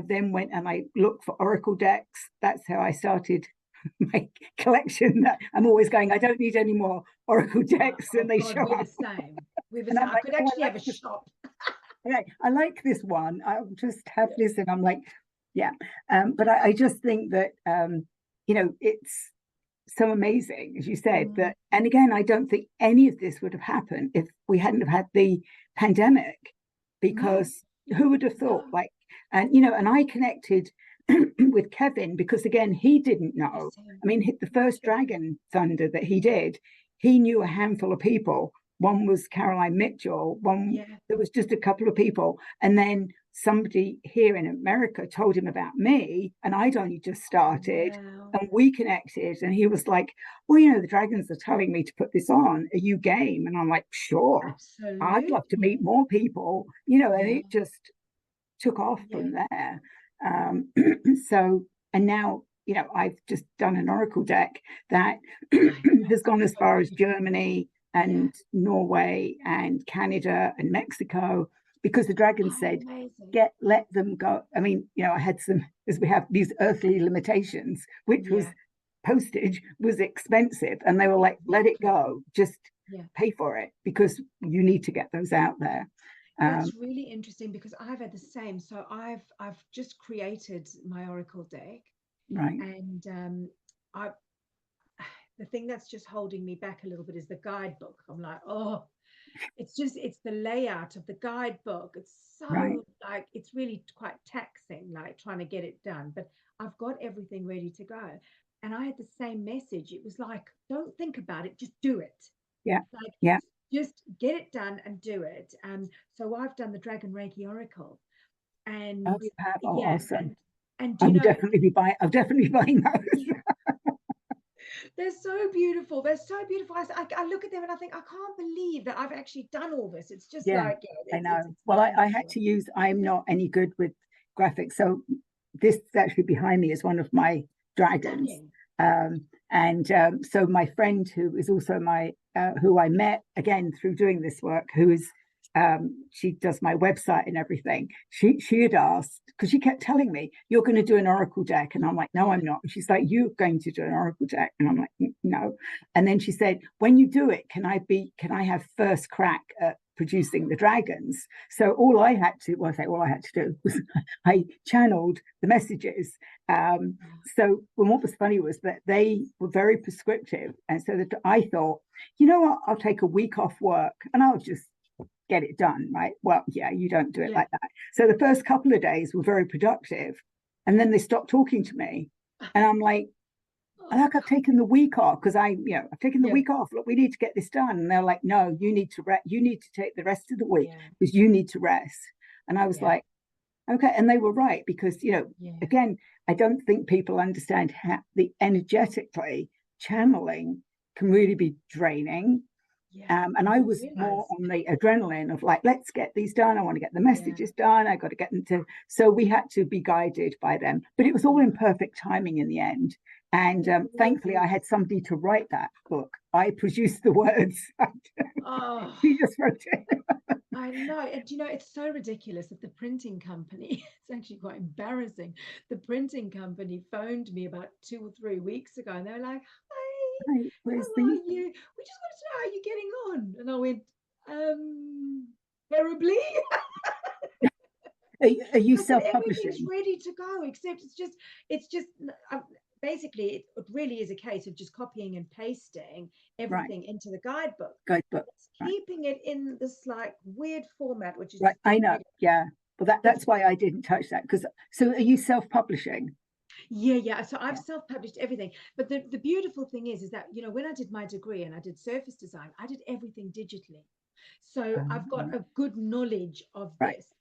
then went and I looked for oracle decks. That's how I started my collection. That I'm always going, I don't need any more oracle wow. decks, and Oh they God, show we're the up. same. We're the And same. I'm I like, could oh, actually I have like a this. shop. Okay, I like this one. I'll just have Yeah. this. And I'm like, yeah. But I just think that it's so amazing, as you said, Mm, that, and again, I don't think any of this would have happened if we hadn't have had the pandemic, no, because who would have thought, no. like, and I connected with Kevin because again, he didn't The know. same. I mean, the Me first too. Dragon Thunder that he did, he knew a handful of people. One was Caroline Mitchell, one, Yeah. there was just a couple of people. And then somebody here in America told him about me, and I'd only just started. Wow. And we connected, and he was like, well, the dragons are telling me to put this on. Are you game? And I'm like, sure, I'd love to Absolutely. meet more people, and Yeah. it just took off Yeah. from there. Um, so, and now, I've just done an oracle deck that I know. has gone as So far as beautiful. Germany Yeah. and Norway and Canada and Mexico, because the dragon Oh, said, amazing. let them go. I mean, I had some, as we have these earthly limitations, which was Yeah. postage was expensive. And they were like, let it Exactly. go, just Yeah. pay for it because you need to get those out there. That's really interesting because I've had the same. So I've just created my Oracle deck, Right. and I the thing that's just holding me back a little bit is the guidebook. I'm like, oh, it's the layout of the guidebook. It's Right. so like it's really quite taxing, like trying to get it done. But I've got everything ready to go. And I had the same message. It was like, don't think about it, just do it. Yeah. Like Yeah. just get it done and do it. So I've done the Dragon Reiki Oracle. Oh, And you have. Oh, yeah, awesome. and I'll definitely be buying. I'll definitely be buying those. they're so beautiful. They're so beautiful. I look at them and I think, I can't believe that I've actually done all this. It's just Yeah, like, yeah, I know. it's Well, I had wonderful. to use. I'm not any good with graphics, so this actually behind me is one of my dragons. Stunning. And so my friend, who is also my who I met again through doing this work, who is she does my website and everything. She had asked because she kept telling me, "You're going to do an oracle deck," and I'm like, "No, Yeah. I'm not." And she's like, "You're going to do an oracle deck," and I'm like, "No." And then she said, "When you do it, can I have first crack at producing the dragons?" So all I had to, well, I say all I had to do was I channeled the messages. So what was funny was that they were very prescriptive, and so that I thought, you know what, I'll take a week off work and I'll just get it done, right? Well, yeah, you don't do it Yeah. like that. So the first couple of days were very productive, and then they stopped talking to me, and I'm like, Oh, I've taken the week off because I've taken the yeah. week off. Look, we need to get this done. And they're like, no, you need to you need to take the rest of the week Yeah. because you need to rest. And I was Yeah. like, okay. And they were right because, Yeah. again, I don't think people understand how the energetically channeling can really be draining. Yeah. And I I didn't was more realize. on the adrenaline of like, let's get these done. I want to get the Yeah. messages done. I got to get them to. So we had to be guided by them, but it was all Yeah. in perfect timing in the end. And It thankfully, I is. had somebody to write that book. I produced the words. Oh, He just wrote it. I know. And it's so ridiculous that the printing company, it's actually quite embarrassing. The printing company phoned me about 2 or 3 weeks ago and they were like, "Hi, Right, where's how are the? you? We just wanted to know how you're getting on." And I went, terribly. Are you I said everything's self-publishing? ready to go, except it's just basically it really is a case of just copying and pasting Right, everything into the guidebook. guidebook. It's Right, keeping it in this like weird format, which is right. just I getting know. rid of. Yeah. Well, It's that's why I didn't touch that because. So, are you self-publishing? yeah. So I've Yeah. self-published everything, but the beautiful thing is that when I did my degree and I did surface design, I did everything digitally. So I've got a good knowledge of Right. this.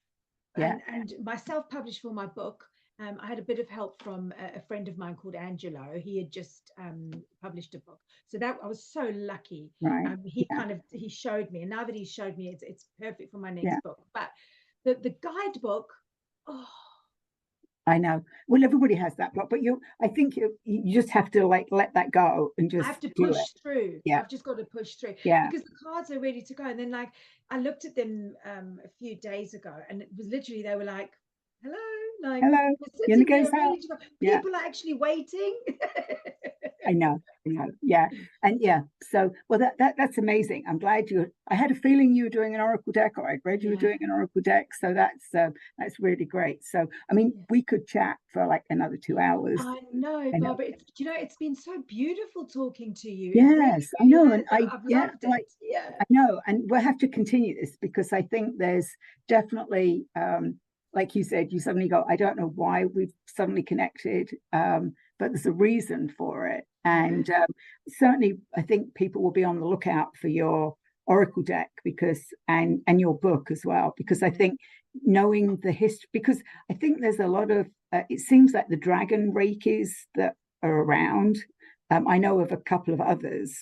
Yeah. And my self-published for my book, I had a bit of help from a friend of mine called Angelo. He had just published a book, so that I was so lucky. Right. Yeah. He showed me, and now that he showed me, it's perfect for my Yeah. next book. But the guidebook, oh, I know. Well, everybody has that block, but I think you just have to like let that go and I just have to do it. push through. Yeah. I've just got to push through Yeah. because the cards are ready to go. And then like I looked at them a few days ago, and it was literally they were like, "Hello, like Hello. we're Your sitting goes here out. ready to go." Yeah. People are actually waiting. I know. I know. Yeah. And yeah. So, well, that's amazing. I'm glad I had a feeling you were doing an Oracle deck, or I'd read you were Yeah, doing an Oracle deck. So that's really great. So, I mean, yeah. we could chat for like another 2 hours. I know, I know. Barbara. It's been so beautiful talking to you. It really, Yes, I really know. has. And I've yeah, loved like, it. Yeah, I know. And we'll have to continue this because I think there's definitely, like you said, you suddenly go, I don't know why we've suddenly connected, but there's a reason for it. yeah, And certainly, I think people will be on the lookout for your Oracle deck and your book as well, because I yeah, think knowing the history, because I think there's a lot of, it seems like the dragon reikis that are around. I know of a couple of others,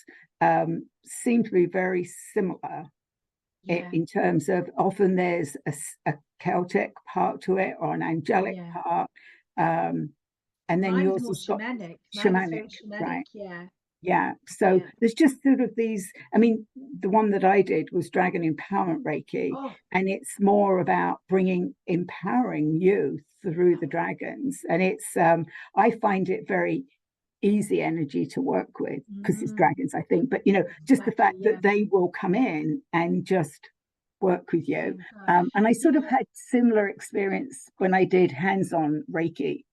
seem to be very similar yeah, in terms of often there's a Celtic part to it or an angelic yeah. part. And then Mine's yours more has got shamanic. Mine is shamanic, very shamanic. right? Yeah, Yeah. So Yeah. there's just sort of these, I mean, the one that I did was Dragon Empowerment Reiki, Oh, and it's more about empowering you through the dragons. And I find it very easy energy to work with because it's mm, dragons, I think. But, just the exactly. fact Yeah. that they will come in and just work with you. And go. And I You sort of know, had similar experience when I did hands-on Reiki,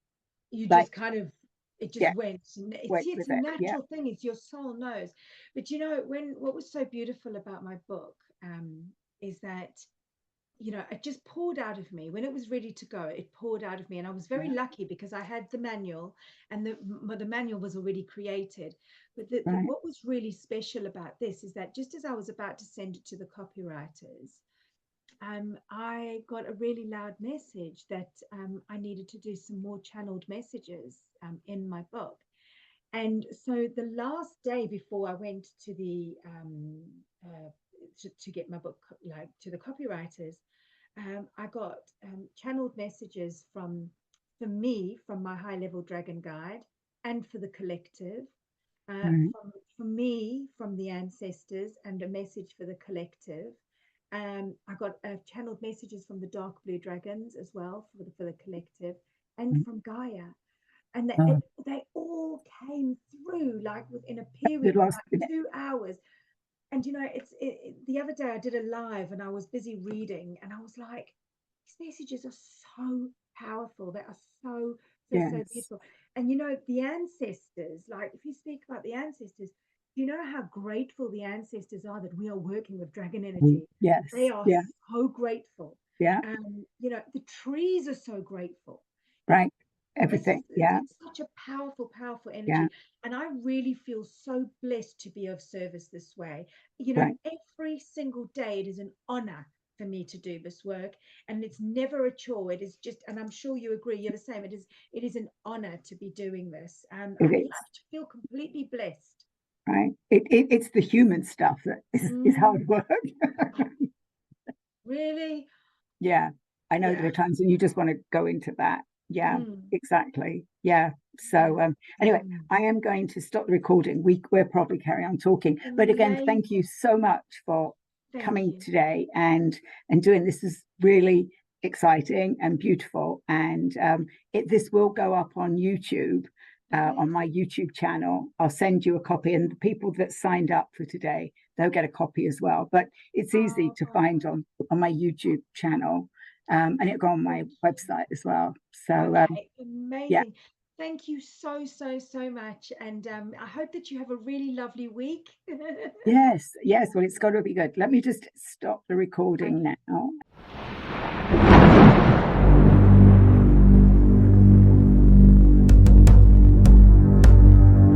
you like, just kind of, it just yeah, went. It's work see, it's with a it. Yeah. natural thing. It's your soul knows. But when what was so beautiful about my book is that it just poured out of me when it was ready to go. It poured out of me, and I was very Yeah. lucky because I had the manual, and the manual was already created. But Right. what was really special about this is that just as I was about to send it to the copywriters, I got a really loud message that I needed to do some more channeled messages in my book. And so the last day before I went to the to get my book like to the copywriters, I got channeled messages for me from my high level dragon guide and for the collective, Right. for me from the ancestors and a message for the collective. I got channeled messages from the dark blue dragons as well for the collective and from Gaia. And Oh, they all came through like within a the period of last like 2 hours. And the other day I did a live and I was busy reading and I was like, these messages are so powerful. They are so yes. beautiful. And the ancestors, like if you speak about the ancestors, do you know how grateful the ancestors are that we are working with dragon energy? They Yes. are Yeah. so grateful. Yeah. The trees are so grateful. Right. This is Everything. Yeah. it's such a powerful Yeah. energy, and I really feel so blessed to be of service this way. Right. Every single day it is an honor for me to do this work, and it's never a chore. It is just, and I'm sure you agree, you're the same. It is an honor to be doing this, and It I is. feel completely blessed. Right. It's the human stuff that is Mm, hard work. really? Yeah. I know there Yeah. are times when you just want to go into that. Yeah, Mm, exactly. Yeah. yeah. So anyway, Mm. I am going to stop the recording. We'll probably carry on talking. But again, thank you Amazing. so much for Thank coming you. today and doing this. Is really exciting and beautiful. And this will go up on YouTube, on my Amazing. YouTube channel. I'll send you a copy, and the people that signed up for today, they'll get a copy as well. But it's easy Oh, to find on my YouTube channel, and it'll go on my thank you. website as well. So Okay, yeah, amazing. Thank you so much. And I hope that you have a really lovely week. yes, yes. Well, it's got to be good. Let me just stop the recording Okay. now.